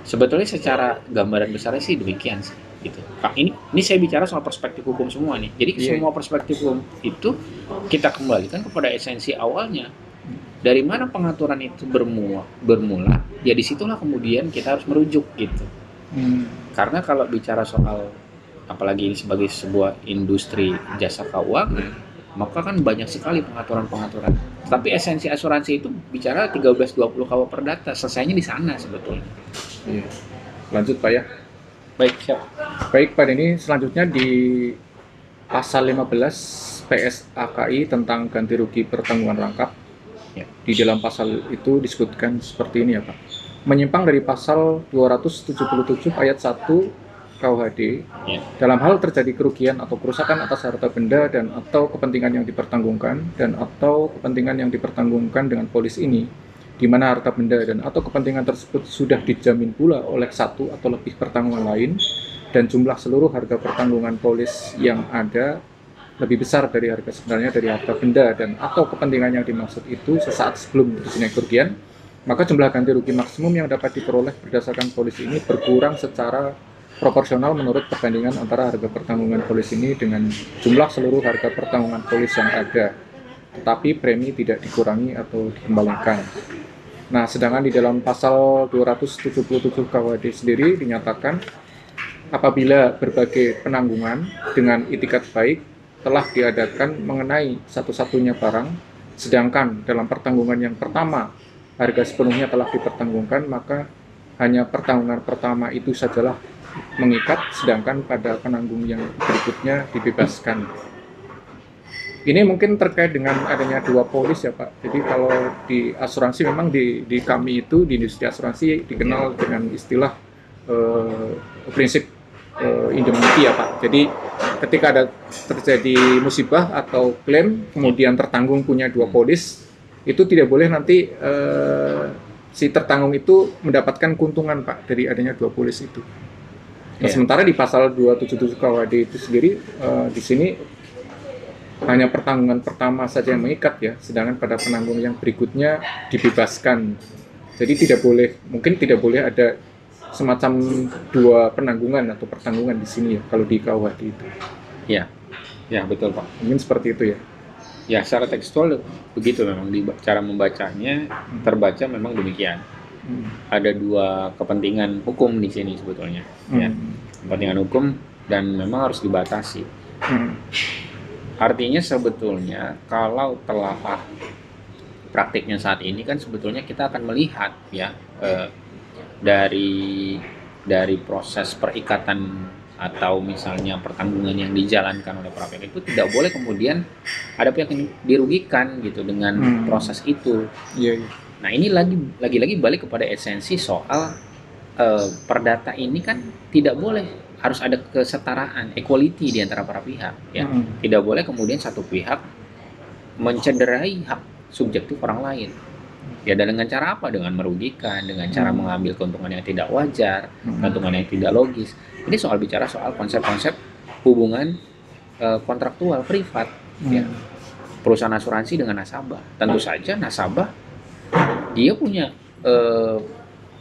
Sebetulnya secara gambaran besarnya sih demikian sih, gitu. Kak, ini saya bicara soal perspektif hukum semua nih. Jadi semua perspektif hukum itu kita kembalikan kepada esensi awalnya. Dari mana pengaturan itu bermula, ya disitulah kemudian kita harus merujuk, gitu. Karena kalau bicara soal, apalagi ini sebagai sebuah industri jasa keuangan, maka kan banyak sekali pengaturan-pengaturan. Tapi esensi asuransi itu bicara 13-20 KW Perdata, selesainya di sana sebetulnya. Iya. Lanjut Pak ya. Baik, siap. Baik Pak Denny, selanjutnya di pasal 15 PSAKI tentang ganti rugi pertanggungan rangkap. Ya. Di dalam pasal itu disebutkan seperti ini ya Pak. Menyimpang dari pasal 277 ayat 1 KUHD, Ya. dalam hal terjadi kerugian atau kerusakan atas harta benda dan atau kepentingan yang dipertanggungkan dan atau kepentingan yang dipertanggungkan dengan polis ini, di mana harta benda dan atau kepentingan tersebut sudah dijamin pula oleh satu atau lebih pertanggungan lain dan jumlah seluruh harga pertanggungan polis yang ada lebih besar dari harga sebenarnya dari harta benda dan atau kepentingan yang dimaksud itu sesaat sebelum terjadinya kerugian, maka jumlah ganti rugi maksimum yang dapat diperoleh berdasarkan polis ini berkurang secara proporsional menurut perbandingan antara harga pertanggungan polis ini dengan jumlah seluruh harga pertanggungan polis yang ada, tetapi premi tidak dikurangi atau dikembalikan. Nah, sedangkan di dalam pasal 277 KUHD sendiri dinyatakan apabila berbagai penanggungan dengan itikat baik telah diadakan mengenai satu-satunya barang, sedangkan dalam pertanggungan yang pertama harga sepenuhnya telah dipertanggungkan, maka hanya pertanggungan pertama itu sajalah mengikat, sedangkan pada penanggung yang berikutnya dibebaskan. Ini mungkin terkait dengan adanya dua polis ya Pak. Jadi kalau di asuransi memang di kami itu di industri asuransi dikenal dengan istilah prinsip indemnity ya Pak. Jadi ketika ada terjadi musibah atau klaim kemudian tertanggung punya dua polis, itu tidak boleh nanti si tertanggung itu mendapatkan keuntungan Pak dari adanya dua polis itu. Nah, sementara di pasal 277 KUHD itu sendiri di sini hanya pertanggungan pertama saja yang mengikat ya, sedangkan pada penanggung yang berikutnya dibebaskan. Jadi mungkin tidak boleh ada semacam dua penanggungan atau pertanggungan di sini ya kalau di KUHD itu. Ya, ya betul Pak. Mungkin seperti itu ya. Ya, secara tekstual begitu memang cara membacanya terbaca memang demikian. Ada dua kepentingan hukum di sini sebetulnya, ya. Kepentingan hukum dan memang harus dibatasi. Artinya sebetulnya kalau telah praktiknya saat ini kan sebetulnya kita akan melihat ya dari proses perikatan atau misalnya pertanggungan yang dijalankan oleh para pihak itu tidak boleh kemudian ada pihak yang dirugikan gitu dengan proses itu. Nah, ini lagi-lagi balik kepada esensi soal perdata ini kan tidak boleh, harus ada kesetaraan, equality di antara para pihak ya. Tidak boleh kemudian satu pihak mencederai hak subjektif orang lain. Ya, dan dengan cara apa? Dengan merugikan, dengan cara mengambil keuntungan yang tidak wajar, keuntungan yang tidak logis. Ini bicara soal konsep-konsep hubungan kontraktual privat ya. Perusahaan asuransi dengan nasabah. Tentu saja nasabah dia punya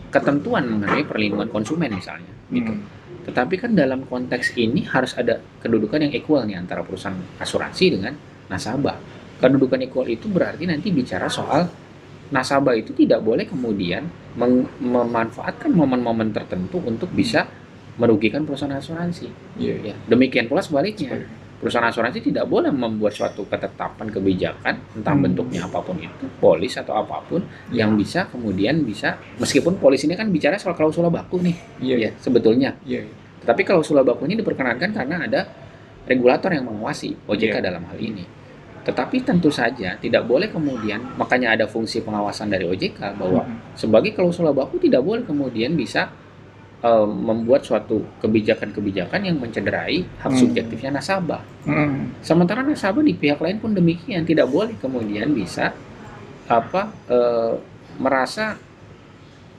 ketentuan mengenai perlindungan konsumen misalnya gitu. Tetapi kan dalam konteks ini harus ada kedudukan yang equal nih antara perusahaan asuransi dengan nasabah. Kedudukan equal itu berarti nanti bicara soal nasabah itu tidak boleh kemudian memanfaatkan momen-momen tertentu untuk bisa merugikan perusahaan asuransi. Ya. Demikian pula sebaliknya. Perusahaan asuransi tidak boleh membuat suatu ketetapan kebijakan, entah bentuknya apapun itu, polis atau apapun, yang bisa kemudian meskipun polis ini kan bicara soal klausula baku nih, ya sebetulnya. Tetapi klausula baku ini diperkenankan karena ada regulator yang mengawasi, OJK dalam hal ini. Tetapi tentu saja tidak boleh kemudian, makanya ada fungsi pengawasan dari OJK bahwa sebagai klausula baku tidak boleh kemudian bisa membuat suatu kebijakan-kebijakan yang mencederai hak subjektifnya nasabah. Sementara nasabah di pihak lain pun demikian, tidak boleh kemudian bisa merasa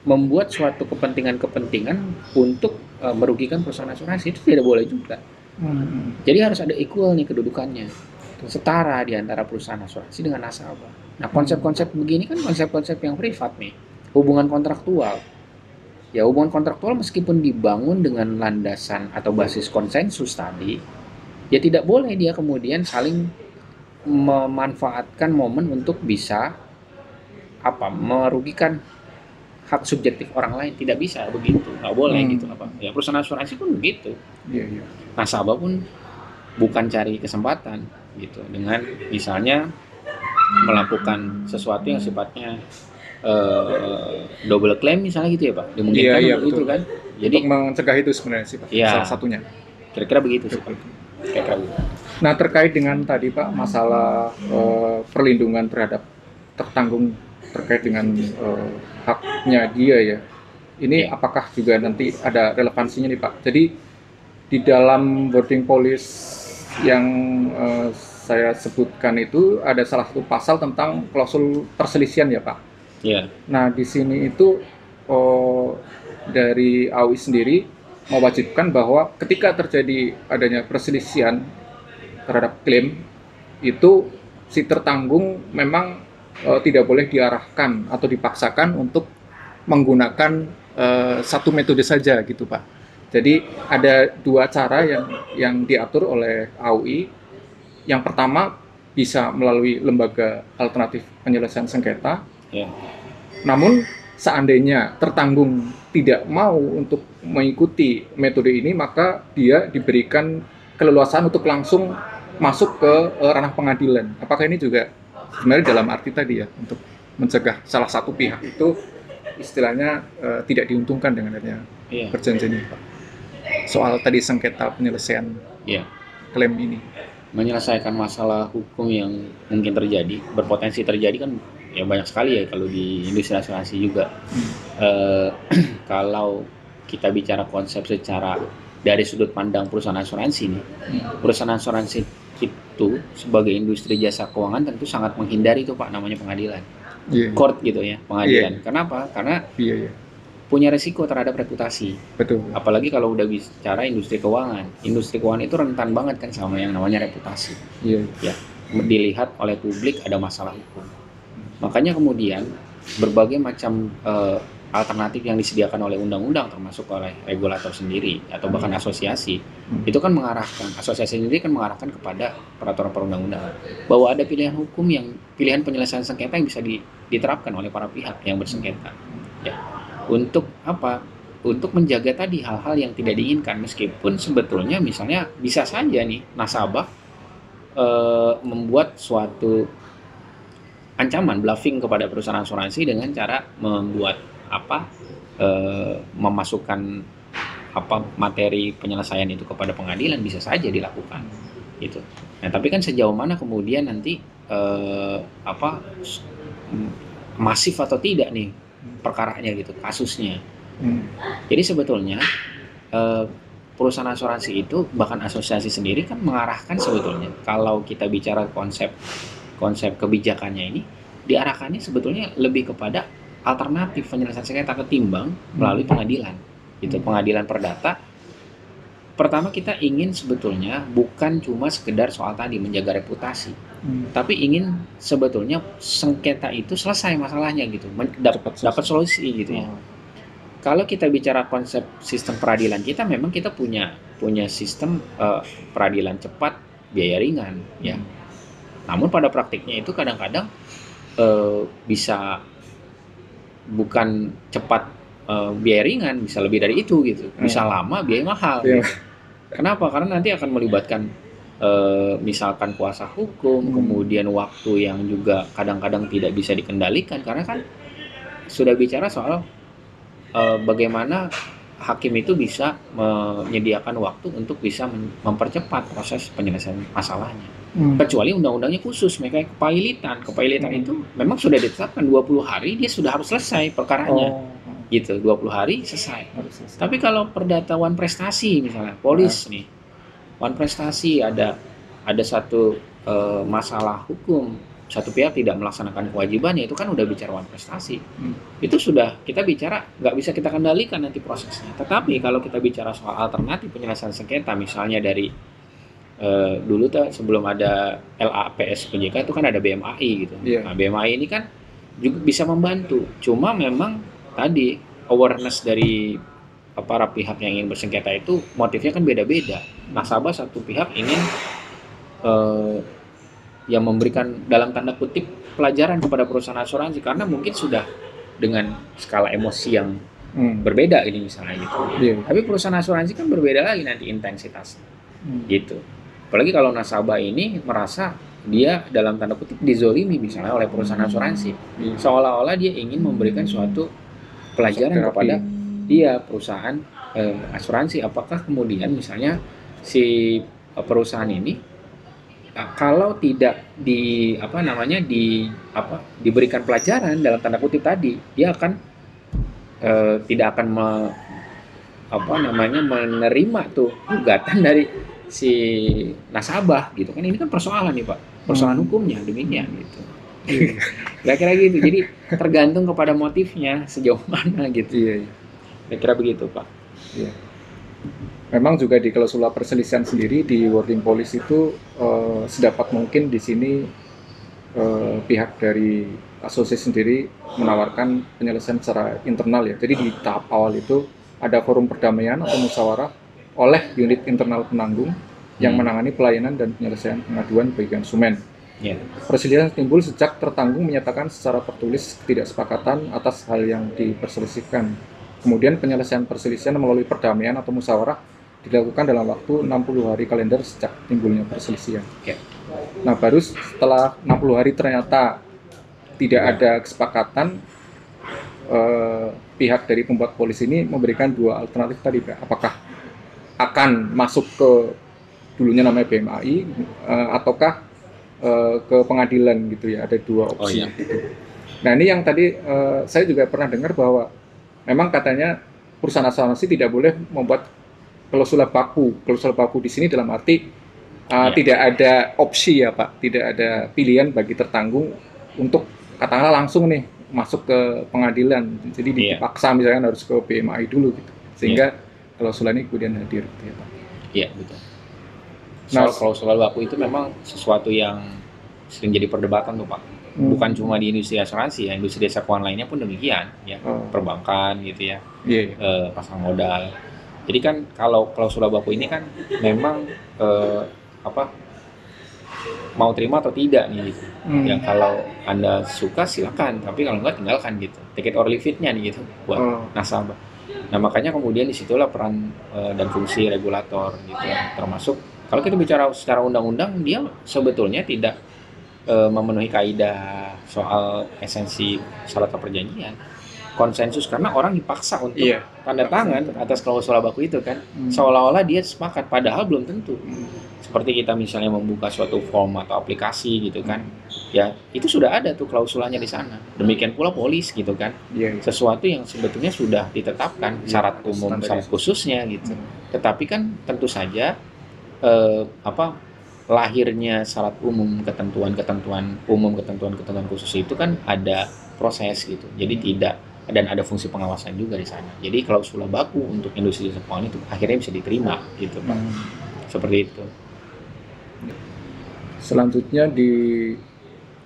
membuat suatu kepentingan-kepentingan untuk merugikan perusahaan asuransi, itu tidak boleh juga. Jadi harus ada equal nih kedudukannya. setara di antara perusahaan asuransi dengan nasabah. Nah, konsep-konsep begini kan konsep-konsep yang privat nih, hubungan kontraktual. Ya, hubungan kontraktual meskipun dibangun dengan landasan atau basis konsensus tadi, ya tidak boleh dia kemudian saling memanfaatkan momen untuk bisa merugikan hak subjektif orang lain. Tidak bisa begitu, nggak boleh gitu ya. Perusahaan asuransi pun begitu. Nasabah pun bukan cari kesempatan gitu dengan misalnya melakukan sesuatu yang sifatnya double claim misalnya gitu ya Pak, dimungkinkan itu kan. Jadi untuk mencegah itu sebenarnya sih Pak, salah satunya. Kira-kira begitu sih Pak. Nah, terkait dengan tadi Pak masalah perlindungan terhadap tertanggung terkait dengan haknya dia ya. Ini apakah juga nanti ada relevansinya nih Pak? Jadi di dalam boarding policy yang saya sebutkan itu ada salah satu pasal tentang klausul perselisihan ya Pak. Iya. Nah, di sini itu dari AUI sendiri mewajibkan bahwa ketika terjadi adanya perselisihan terhadap klaim itu si tertanggung memang tidak boleh diarahkan atau dipaksakan untuk menggunakan satu metode saja gitu Pak. Jadi ada dua cara yang diatur oleh AUI. Yang pertama bisa melalui lembaga alternatif penyelesaian sengketa. Namun seandainya tertanggung tidak mau untuk mengikuti metode ini, maka dia diberikan keleluasaan untuk langsung masuk ke ranah pengadilan. Apakah ini juga sebenarnya dalam arti tadi ya, untuk mencegah salah satu pihak itu istilahnya tidak diuntungkan dengan adanya perjanjian ini Pak? Soal tadi sengketa penyelesaian klaim ini. Menyelesaikan masalah hukum yang mungkin terjadi, berpotensi terjadi kan ya banyak sekali ya kalau di industri asuransi juga. Kalau kita bicara konsep secara dari sudut pandang perusahaan asuransi nih, perusahaan asuransi itu sebagai industri jasa keuangan tentu sangat menghindari itu Pak, namanya pengadilan, court gitu ya, pengadilan. Kenapa? Karena punya resiko terhadap reputasi. Betul. Apalagi kalau udah bicara industri keuangan. Industri keuangan itu rentan banget kan sama yang namanya reputasi. Ya, dilihat oleh publik ada masalah hukum. Makanya kemudian berbagai macam alternatif yang disediakan oleh undang-undang termasuk oleh regulator sendiri atau bahkan asosiasi itu kan mengarahkan, asosiasi sendiri kan mengarahkan kepada peraturan perundang-undangan bahwa ada pilihan hukum yang pilihan penyelesaian sengketa yang bisa diterapkan oleh para pihak yang bersengketa. Ya. Untuk apa? Untuk menjaga tadi hal-hal yang tidak diinginkan, meskipun sebetulnya misalnya bisa saja nih nasabah membuat suatu ancaman bluffing kepada perusahaan asuransi dengan cara membuat memasukkan materi penyelesaian itu kepada pengadilan, bisa saja dilakukan gitu. Nah, tapi kan sejauh mana kemudian nanti masif atau tidak nih perkaranya gitu, kasusnya. Jadi sebetulnya perusahaan asuransi itu bahkan asosiasi sendiri kan mengarahkan sebetulnya kalau kita bicara konsep kebijakannya ini diarahkannya sebetulnya lebih kepada alternatif penyelesaian sengketa ketimbang melalui pengadilan gitu, pengadilan perdata. Pertama kita ingin sebetulnya bukan cuma sekedar soal tadi menjaga reputasi, tapi ingin sebetulnya sengketa itu selesai masalahnya gitu, dapat solusi gitu ya. Kalau kita bicara konsep sistem peradilan kita, memang kita punya sistem peradilan cepat, biaya ringan ya. Namun pada praktiknya itu kadang-kadang bisa bukan cepat biaya ringan, bisa lebih dari itu gitu, bisa lama biaya mahal gitu. Kenapa? Karena nanti akan melibatkan misalkan kuasa hukum, kemudian waktu yang juga kadang-kadang tidak bisa dikendalikan karena kan sudah bicara soal bagaimana hakim itu bisa menyediakan waktu untuk bisa mempercepat proses penyelesaian masalahnya. Kecuali undang-undangnya khusus, mereka kepailitan itu memang sudah ditetapkan 20 hari dia sudah harus selesai perkaranya. Gitu, 20 hari selesai. Tapi kalau perdata wan prestasi misalnya, polis nih, wan prestasi ada satu masalah hukum, satu pihak tidak melaksanakan kewajibannya, itu kan udah bicara wan prestasi. Itu sudah kita bicara nggak bisa kita kendalikan nanti prosesnya. Tetapi kalau kita bicara soal alternatif penyelesaian sengketa, misalnya dari dulu tuh sebelum ada LAPS PJK itu kan ada BMAI gitu. Iya. Nah, BMAI ini kan juga bisa membantu. Cuma memang tadi awareness dari para pihak yang ingin bersengketa itu motifnya kan beda-beda. Nasabah satu pihak ingin yang memberikan dalam tanda kutip pelajaran kepada perusahaan asuransi karena mungkin sudah dengan skala emosi yang berbeda ini misalnya gitu. Iya. Tapi perusahaan asuransi kan berbeda lagi nanti intensitasnya gitu. Apalagi kalau nasabah ini merasa dia dalam tanda kutip dizolimi misalnya oleh perusahaan asuransi, seolah-olah dia ingin memberikan suatu pelajaran kepada dia perusahaan asuransi. Apakah kemudian misalnya si perusahaan ini kalau tidak diberikan pelajaran dalam tanda kutip tadi, dia akan tidak akan menerima tuh gugatan dari si nasabah gitu kan. Ini kan persoalan nih Pak, persoalan hukumnya demikian gitu. Kira-kira gitu. Jadi tergantung kepada motifnya sejauh mana gitu. Iya. Kira-kira begitu Pak. Iya. Memang juga di klausula perselisihan sendiri di wording policy itu sedapat mungkin di sini pihak dari asosiasi sendiri menawarkan penyelesaian secara internal ya. Jadi di tahap awal itu ada forum perdamaian atau musyawarah oleh unit internal penanggung yang menangani pelayanan dan penyelesaian pengaduan bagi konsumen. Yeah. Perselisihan timbul sejak tertanggung menyatakan secara tertulis ketidaksepakatan atas hal yang diperselisihkan. Kemudian penyelesaian perselisihan melalui perdamaian atau musyawarah dilakukan dalam waktu 60 hari kalender sejak timbulnya perselisihan. Yeah. Nah, baru setelah 60 hari ternyata tidak ada kesepakatan, pihak dari pembuat polis ini memberikan dua alternatif tadi, Pak. Apakah akan masuk ke dulunya namanya BMAI ataukah ke pengadilan gitu ya, ada dua opsi. Oh, iya. Gitu. Nah, ini yang tadi saya juga pernah dengar bahwa memang katanya perusahaan asuransi tidak boleh membuat klausula baku. Klausula baku di sini dalam arti tidak ada opsi ya Pak, tidak ada pilihan bagi tertanggung untuk katakanlah langsung nih masuk ke pengadilan. Jadi dipaksa misalnya harus ke BMAI dulu gitu. Sehingga klausula ini kemudian hadir gitu ya Pak. Iya, betul. Soal klausula baku itu memang sesuatu yang sering jadi perdebatan tuh Pak. Bukan cuma di industri asuransi ya, industri jasa keuangan lainnya pun demikian ya. Perbankan gitu ya. Pasar modal. Jadi kan kalau klausula baku ini kan memang mau terima atau tidak nih gitu. Ya kalau Anda suka silakan, tapi kalau enggak tinggalkan gitu. Take it or leave it-nya nih gitu buat nasabah. Nah, makanya kemudian disitulah peran dan fungsi regulator gitu ya. Termasuk kalau kita bicara secara undang-undang, dia sebetulnya tidak memenuhi kaidah soal esensi syarat perjanjian, konsensus, karena orang dipaksa untuk tanda tangan atas klausula baku itu kan, seolah-olah dia sepakat, padahal belum tentu. Seperti kita misalnya membuka suatu form atau aplikasi gitu kan, ya itu sudah ada tuh klausulanya di sana. Demikian pula polis gitu kan, sesuatu yang sebetulnya sudah ditetapkan syarat umum, syarat khususnya gitu. Tetapi kan tentu saja lahirnya syarat umum, ketentuan umum, ketentuan khusus itu kan ada proses gitu. Jadi tidak, dan ada fungsi pengawasan juga di sana. Jadi klausula baku untuk industri jasa keuangan itu akhirnya bisa diterima gitu Pak. Seperti itu. Selanjutnya di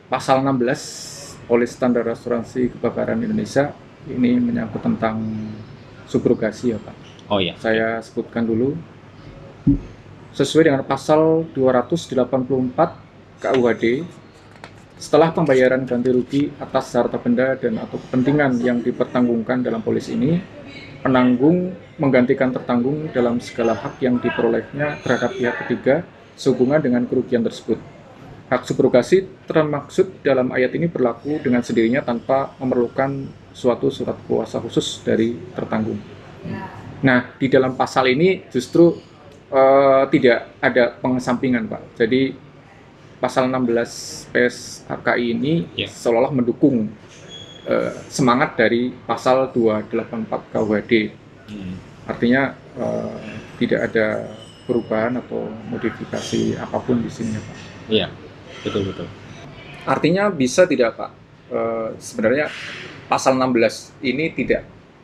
pasal 16 Polis Standar Asuransi Kebakaran Indonesia ini menyangkut tentang subrogasi ya Pak. Oh ya. Saya sebutkan dulu. Sesuai dengan pasal 284 KUHD, setelah pembayaran ganti rugi atas harta benda dan atau kepentingan yang dipertanggungkan dalam polis ini, penanggung menggantikan tertanggung dalam segala hak yang diperolehnya terhadap pihak ketiga sehubungan dengan kerugian tersebut. Hak subrogasi termaksud dalam ayat ini berlaku dengan sendirinya tanpa memerlukan suatu surat kuasa khusus dari tertanggung. Nah, di dalam pasal ini justru tidak ada pengesampingan Pak. Jadi pasal 16 PSHKI ini seolah-olah mendukung semangat dari pasal 284 KUHD. Artinya tidak ada perubahan atau modifikasi apapun di sini Pak. Iya, betul. Artinya bisa tidak Pak? Sebenarnya pasal 16 ini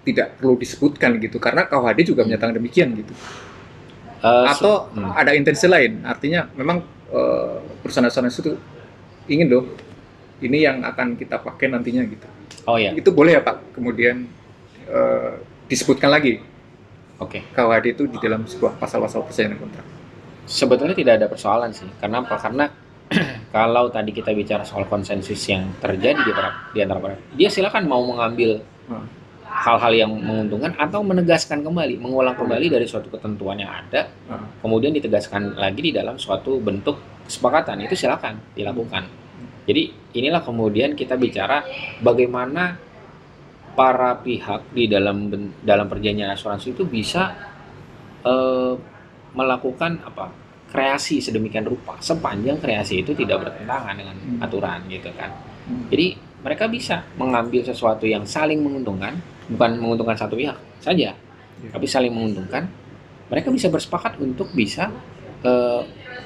tidak perlu disebutkan gitu, karena KUHD juga menyatakan demikian gitu. Atau ada intensi lain, artinya memang perusahaan asuransi itu ingin loh ini yang akan kita pakai nantinya gitu. Oh ya. Itu boleh ya Pak, kemudian disebutkan lagi KWHD itu di dalam sebuah pasal-pasal perjanjian kontrak. Sebetulnya tidak ada persoalan sih, karena apa? Karena kalau tadi kita bicara soal konsensus yang terjadi di antara para, dia silakan mau mengambil hal-hal yang menguntungkan atau menegaskan kembali, mengulang kembali dari suatu ketentuan yang ada, kemudian ditegaskan lagi di dalam suatu bentuk kesepakatan, itu silakan dilakukan. Jadi inilah kemudian kita bicara bagaimana para pihak di dalam perjanjian asuransi itu bisa melakukan kreasi sedemikian rupa sepanjang kreasi itu tidak bertentangan dengan aturan gitu kan. Jadi mereka bisa mengambil sesuatu yang saling menguntungkan, bukan menguntungkan satu pihak saja, tapi saling menguntungkan. Mereka bisa bersepakat untuk bisa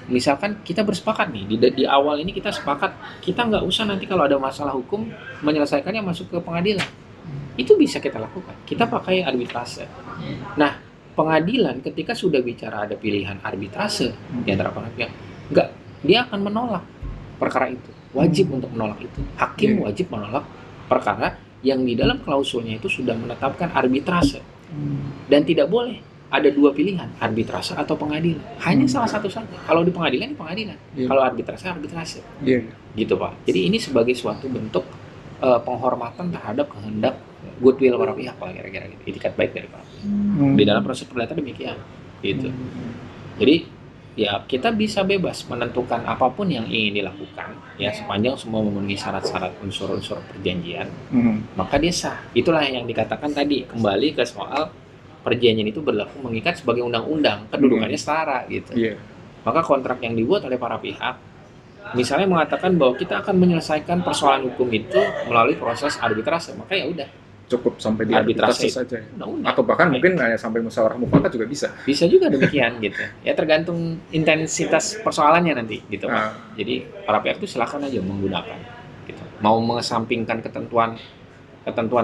misalkan kita bersepakat nih di awal ini kita sepakat kita nggak usah nanti kalau ada masalah hukum menyelesaikannya masuk ke pengadilan. Itu bisa kita lakukan. Kita pakai arbitrase. Nah, pengadilan ketika sudah bicara ada pilihan arbitrase di antara para pihak, dia akan menolak perkara itu. Wajib untuk menolak itu. Hakim wajib menolak perkara yang di dalam klausulnya itu sudah menetapkan arbitrase. Dan tidak boleh ada dua pilihan, arbitrase atau pengadilan. Hanya salah satu saja. Kalau di pengadilan, Kalau arbitrase. Gitu Pak. Jadi ini sebagai suatu bentuk penghormatan terhadap kehendak goodwill para pihak, Pak, kira-kira gitu. Itikat baik dari para pihak. Di dalam proses perdata demikian. Gitu. Jadi ya kita bisa bebas menentukan apapun yang ingin dilakukan ya sepanjang semua memenuhi syarat-syarat unsur-unsur perjanjian, maka dia sah. Itulah yang dikatakan tadi, kembali ke soal perjanjian itu berlaku mengikat sebagai undang-undang, kedudukannya setara gitu. Maka kontrak yang dibuat oleh para pihak misalnya mengatakan bahwa kita akan menyelesaikan persoalan hukum itu melalui proses arbitrase, maka ya udah cukup sampai di arbitrase saja. Atau bahkan mungkin sampai musyawarah mufakat juga bisa. Bisa juga demikian gitu. Ya tergantung intensitas persoalannya nanti gitu Pak. Jadi para pihak itu silakan aja menggunakan gitu. Mau mengesampingkan ketentuan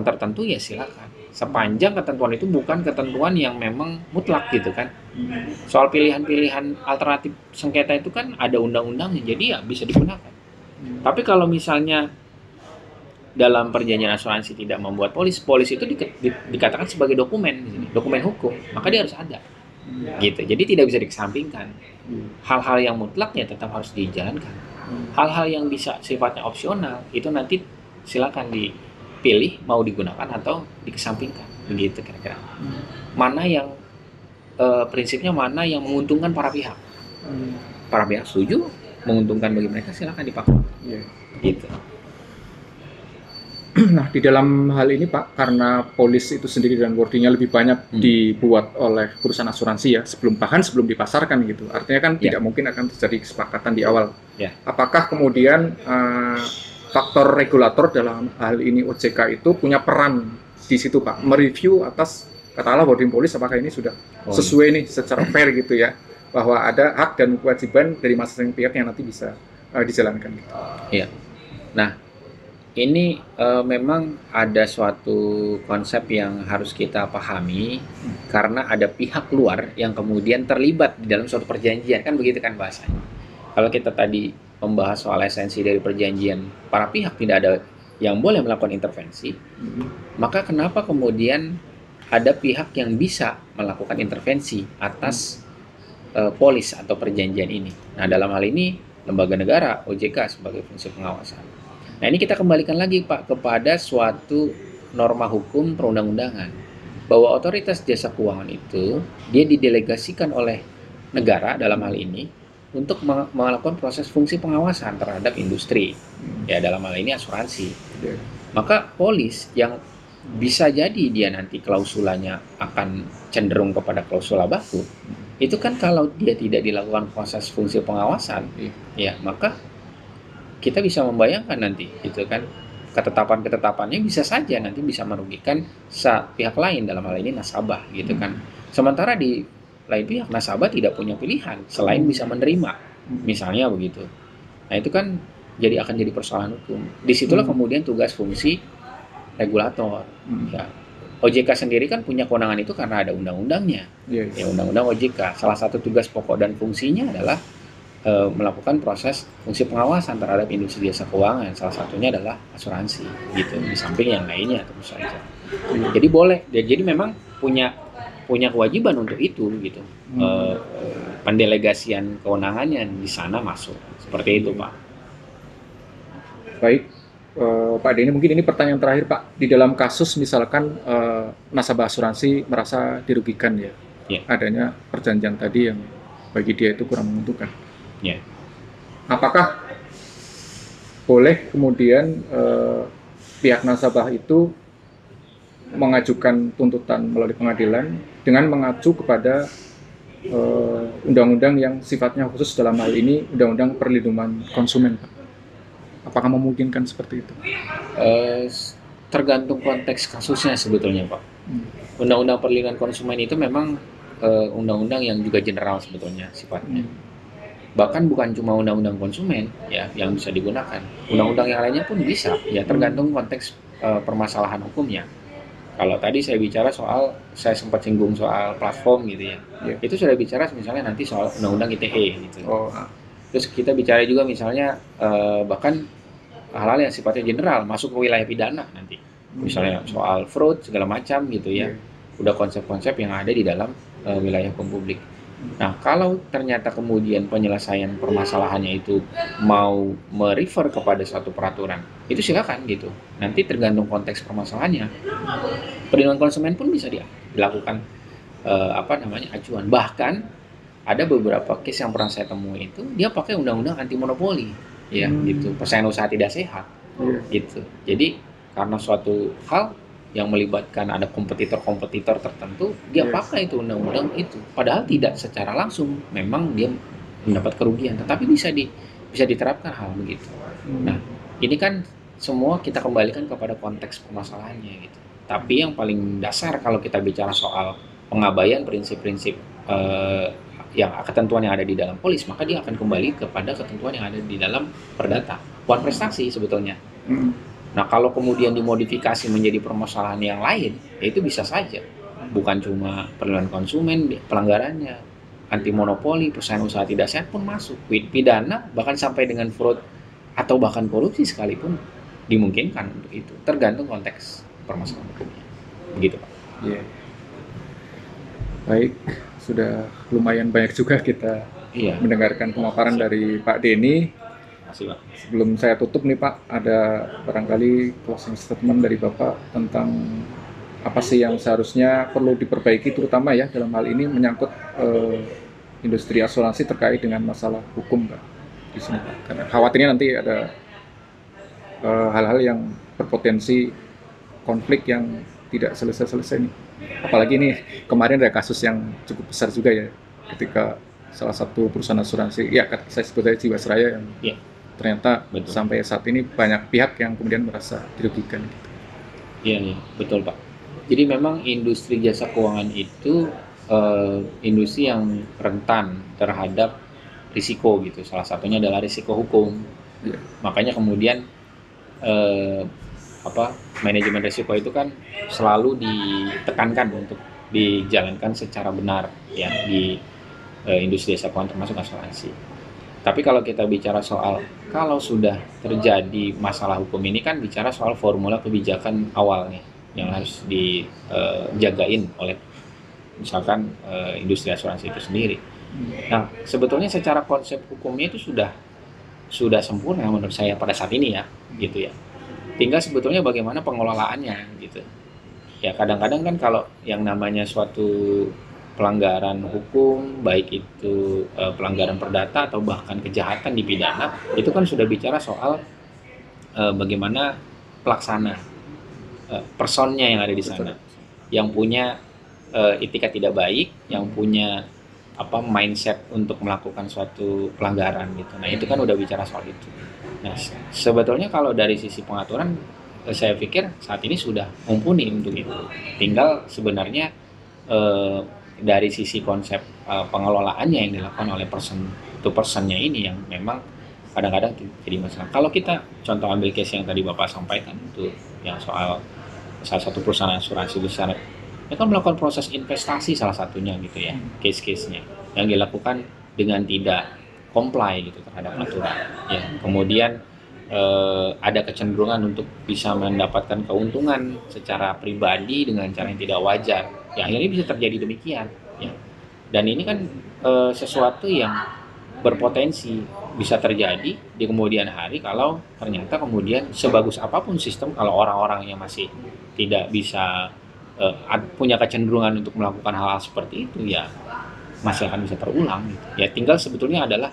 tertentu ya silakan. Sepanjang ketentuan itu bukan ketentuan yang memang mutlak gitu kan. Soal pilihan-pilihan alternatif sengketa itu kan ada undang-undangnya, jadi ya bisa digunakan. Tapi kalau misalnya dalam perjanjian asuransi tidak membuat polis itu dikatakan sebagai dokumen hukum, maka dia harus ada. Gitu. Jadi tidak bisa dikesampingkan. Hal-hal yang mutlak ya tetap harus dijalankan. Hal-hal yang bisa sifatnya opsional itu nanti silakan dipilih mau digunakan atau dikesampingkan. Begitu kira-kira. Mana yang prinsipnya mana yang menguntungkan para pihak. Para pihak setuju menguntungkan bagi mereka silakan dipakai. Gitu. Nah, di dalam hal ini Pak, karena polis itu sendiri dan wordingnya lebih banyak dibuat oleh perusahaan asuransi ya, sebelum dipasarkan gitu. Artinya kan tidak mungkin akan terjadi kesepakatan di awal. Apakah kemudian faktor regulator dalam hal ini OJK itu punya peran di situ Pak, mereview atas katakanlah wording polis apakah ini sudah sesuai nih secara fair gitu ya, bahwa ada hak dan kewajiban dari masing-masing pihak yang nanti bisa dijalankan gitu. Iya. Nah, ini memang ada suatu konsep yang harus kita pahami karena ada pihak luar yang kemudian terlibat di dalam suatu perjanjian, kan begitu kan bahasanya. Kalau kita tadi membahas soal esensi dari perjanjian, para pihak tidak ada yang boleh melakukan intervensi, maka kenapa kemudian ada pihak yang bisa melakukan intervensi atas polis atau perjanjian ini? Nah, dalam hal ini lembaga negara OJK sebagai fungsi pengawasan. Nah, ini kita kembalikan lagi Pak kepada suatu norma hukum perundang-undangan bahwa otoritas jasa keuangan itu dia didelegasikan oleh negara dalam hal ini untuk melakukan proses fungsi pengawasan terhadap industri ya, dalam hal ini asuransi. Maka polis yang bisa jadi dia nanti klausulanya akan cenderung kepada klausula baku, itu kan kalau dia tidak dilakukan proses fungsi pengawasan ya, maka kita bisa membayangkan nanti gitu kan, ketetapannya bisa saja nanti bisa merugikan pihak lain, dalam hal ini nasabah gitu kan. Sementara di lain pihak nasabah tidak punya pilihan selain bisa menerima, misalnya begitu. Nah, itu kan akan jadi persoalan hukum. Disitulah kemudian tugas fungsi regulator ya, OJK sendiri kan punya kewenangan itu karena ada undang-undangnya. Ya, undang-undang OJK. Salah satu tugas pokok dan fungsinya adalah melakukan proses fungsi pengawasan terhadap industri jasa keuangan. Salah satunya adalah asuransi, gitu. Di samping yang lainnya tentu saja. Jadi boleh. Jadi memang punya kewajiban untuk itu, gitu. Pendelegasian kewenangannya di sana masuk. Seperti itu, Pak. Baik. Pak Denny, mungkin ini pertanyaan terakhir, Pak. Di dalam kasus misalkan nasabah asuransi merasa dirugikan ya, adanya perjanjian tadi yang bagi dia itu kurang menguntungkan. Apakah boleh kemudian pihak nasabah itu mengajukan tuntutan melalui pengadilan dengan mengacu kepada undang-undang yang sifatnya khusus dalam hal ini Undang-Undang Perlindungan Konsumen, Pak? Apakah memungkinkan seperti itu? Tergantung konteks kasusnya sebetulnya, Pak. Undang-Undang Perlindungan Konsumen itu memang undang-undang yang juga general sebetulnya sifatnya. Bahkan bukan cuma undang-undang konsumen ya yang bisa digunakan. Undang-undang yang lainnya pun bisa, ya tergantung konteks permasalahan hukumnya. Kalau tadi saya bicara soal, saya sempat singgung soal platform gitu ya. Itu sudah bicara misalnya nanti soal undang-undang ITE gitu. Terus kita bicara juga misalnya bahkan hal-hal yang sifatnya general masuk ke wilayah pidana nanti. Misalnya soal fraud segala macam gitu ya. Udah konsep-konsep yang ada di dalam wilayah hukum publik. Nah, kalau ternyata kemudian penyelesaian permasalahannya itu mau merefer kepada suatu peraturan, itu silakan gitu. Nanti tergantung konteks permasalahannya. Perlindungan konsumen pun bisa dilakukan acuan. Bahkan ada beberapa case yang pernah saya temui itu dia pakai undang-undang anti monopoli, ya gitu. Persaingan usaha tidak sehat, gitu. Jadi karena suatu hal yang melibatkan ada kompetitor tertentu, dia pakai itu undang-undang itu. Padahal tidak secara langsung, memang dia mendapat kerugian, tetapi bisa diterapkan hal begitu. Nah, ini kan semua kita kembalikan kepada konteks permasalahannya gitu. Tapi yang paling dasar kalau kita bicara soal pengabaian prinsip-prinsip yang ketentuan yang ada di dalam polis, maka dia akan kembali kepada ketentuan yang ada di dalam perdata. Bukan prestasi sebetulnya. Nah, kalau kemudian dimodifikasi menjadi permasalahan yang lain, ya itu bisa saja. Bukan cuma perlindungan konsumen, pelanggarannya, anti monopoli, persaingan usaha tidak sehat pun masuk. Pidana, bahkan sampai dengan fraud atau bahkan korupsi sekalipun dimungkinkan untuk itu. Tergantung konteks permasalahan hukumnya. Begitu, Pak. Baik, sudah lumayan banyak juga kita mendengarkan pemaparan dari Pak Denny. Sebelum saya tutup nih Pak, ada barangkali closing statement dari Bapak tentang apa sih yang seharusnya perlu diperbaiki, terutama ya dalam hal ini menyangkut industri asuransi terkait dengan masalah hukum, Pak, di sini, Pak. Karena khawatirnya nanti ada hal-hal yang berpotensi konflik yang tidak selesai-selesai nih. Apalagi nih kemarin ada kasus yang cukup besar juga ya, ketika salah satu perusahaan asuransi, ya saya sebut aja Jiwasraya yang ternyata sampai saat ini banyak pihak yang kemudian merasa dirugikan gitu. Iya, betul Pak. Jadi memang industri jasa keuangan itu industri yang rentan terhadap risiko gitu. Salah satunya adalah risiko hukum. Makanya kemudian manajemen risiko itu kan selalu ditekankan untuk dijalankan secara benar ya di industri jasa keuangan termasuk asuransi. Tapi kalau kita bicara soal kalau sudah terjadi masalah hukum ini kan bicara soal formula kebijakan awalnya yang harus dijagain oleh misalkan industri asuransi itu sendiri. Nah, sebetulnya secara konsep hukumnya itu sudah sempurna menurut saya pada saat ini ya, gitu ya. Tinggal sebetulnya bagaimana pengelolaannya gitu. Ya kadang-kadang kan kalau yang namanya suatu pelanggaran hukum, baik itu pelanggaran perdata atau bahkan kejahatan di pidana, itu kan sudah bicara soal bagaimana pelaksana personnya yang ada di sana, yang punya itikat tidak baik, yang punya mindset untuk melakukan suatu pelanggaran gitu. Nah itu kan udah bicara soal itu. Nah sebetulnya kalau dari sisi pengaturan, saya pikir saat ini sudah mumpuni untuk itu. Tinggal sebenarnya dari sisi konsep pengelolaannya yang dilakukan oleh person to personnya ini yang memang kadang-kadang jadi masalah. Kalau kita contoh ambil case yang tadi Bapak sampaikan itu yang soal salah satu perusahaan asuransi besar, mereka melakukan proses investasi salah satunya gitu ya, case-case-nya yang dilakukan dengan tidak comply gitu terhadap aturan. Ya, kemudian ada kecenderungan untuk bisa mendapatkan keuntungan secara pribadi dengan cara yang tidak wajar. Ya, akhirnya bisa terjadi demikian. Ya. Dan ini kan sesuatu yang berpotensi bisa terjadi di kemudian hari kalau ternyata kemudian sebagus apapun sistem, kalau orang-orang yang masih tidak bisa punya kecenderungan untuk melakukan hal-hal seperti itu, ya masih akan bisa terulang. Gitu. Ya tinggal sebetulnya adalah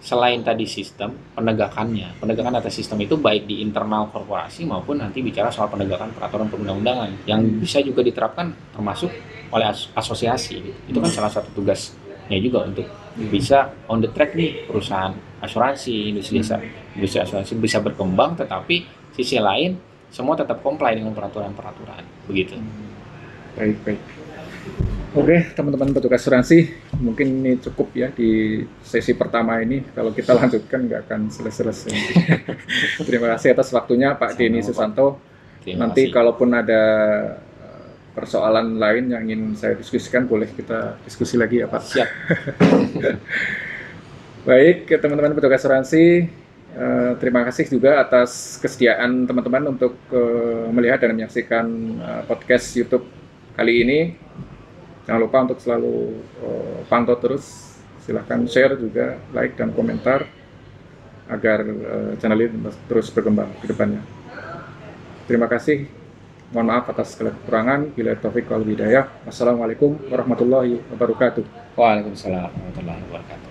selain tadi sistem, penegakan atas sistem itu baik di internal korporasi maupun nanti bicara soal penegakan peraturan perundang-undangan yang bisa juga diterapkan termasuk oleh asosiasi. Gitu. Itu kan salah satu tugasnya juga untuk bisa on the track nih perusahaan asuransi, industri asuransi bisa berkembang, tetapi sisi lain semua tetap comply dengan peraturan-peraturan. Begitu. Baik. Oke, teman-teman petugas asuransi, mungkin ini cukup ya di sesi pertama ini. Kalau kita lanjutkan nggak akan selesai. Terima kasih atas waktunya Pak Denny Susanto. Nanti kalaupun ada persoalan lain yang ingin saya diskusikan, boleh kita diskusi lagi ya Pak. Siap. Baik, teman-teman petugas asuransi, terima kasih juga atas kesediaan teman-teman untuk melihat dan menyaksikan podcast YouTube kali ini. Jangan lupa untuk selalu pantau terus, silahkan share juga, like dan komentar agar channel ini terus berkembang ke depannya. Terima kasih, mohon maaf atas segala kekurangan. Bila taufik wal hidayah. Wassalamualaikum warahmatullahi wabarakatuh. Waalaikumsalam warahmatullahi wabarakatuh.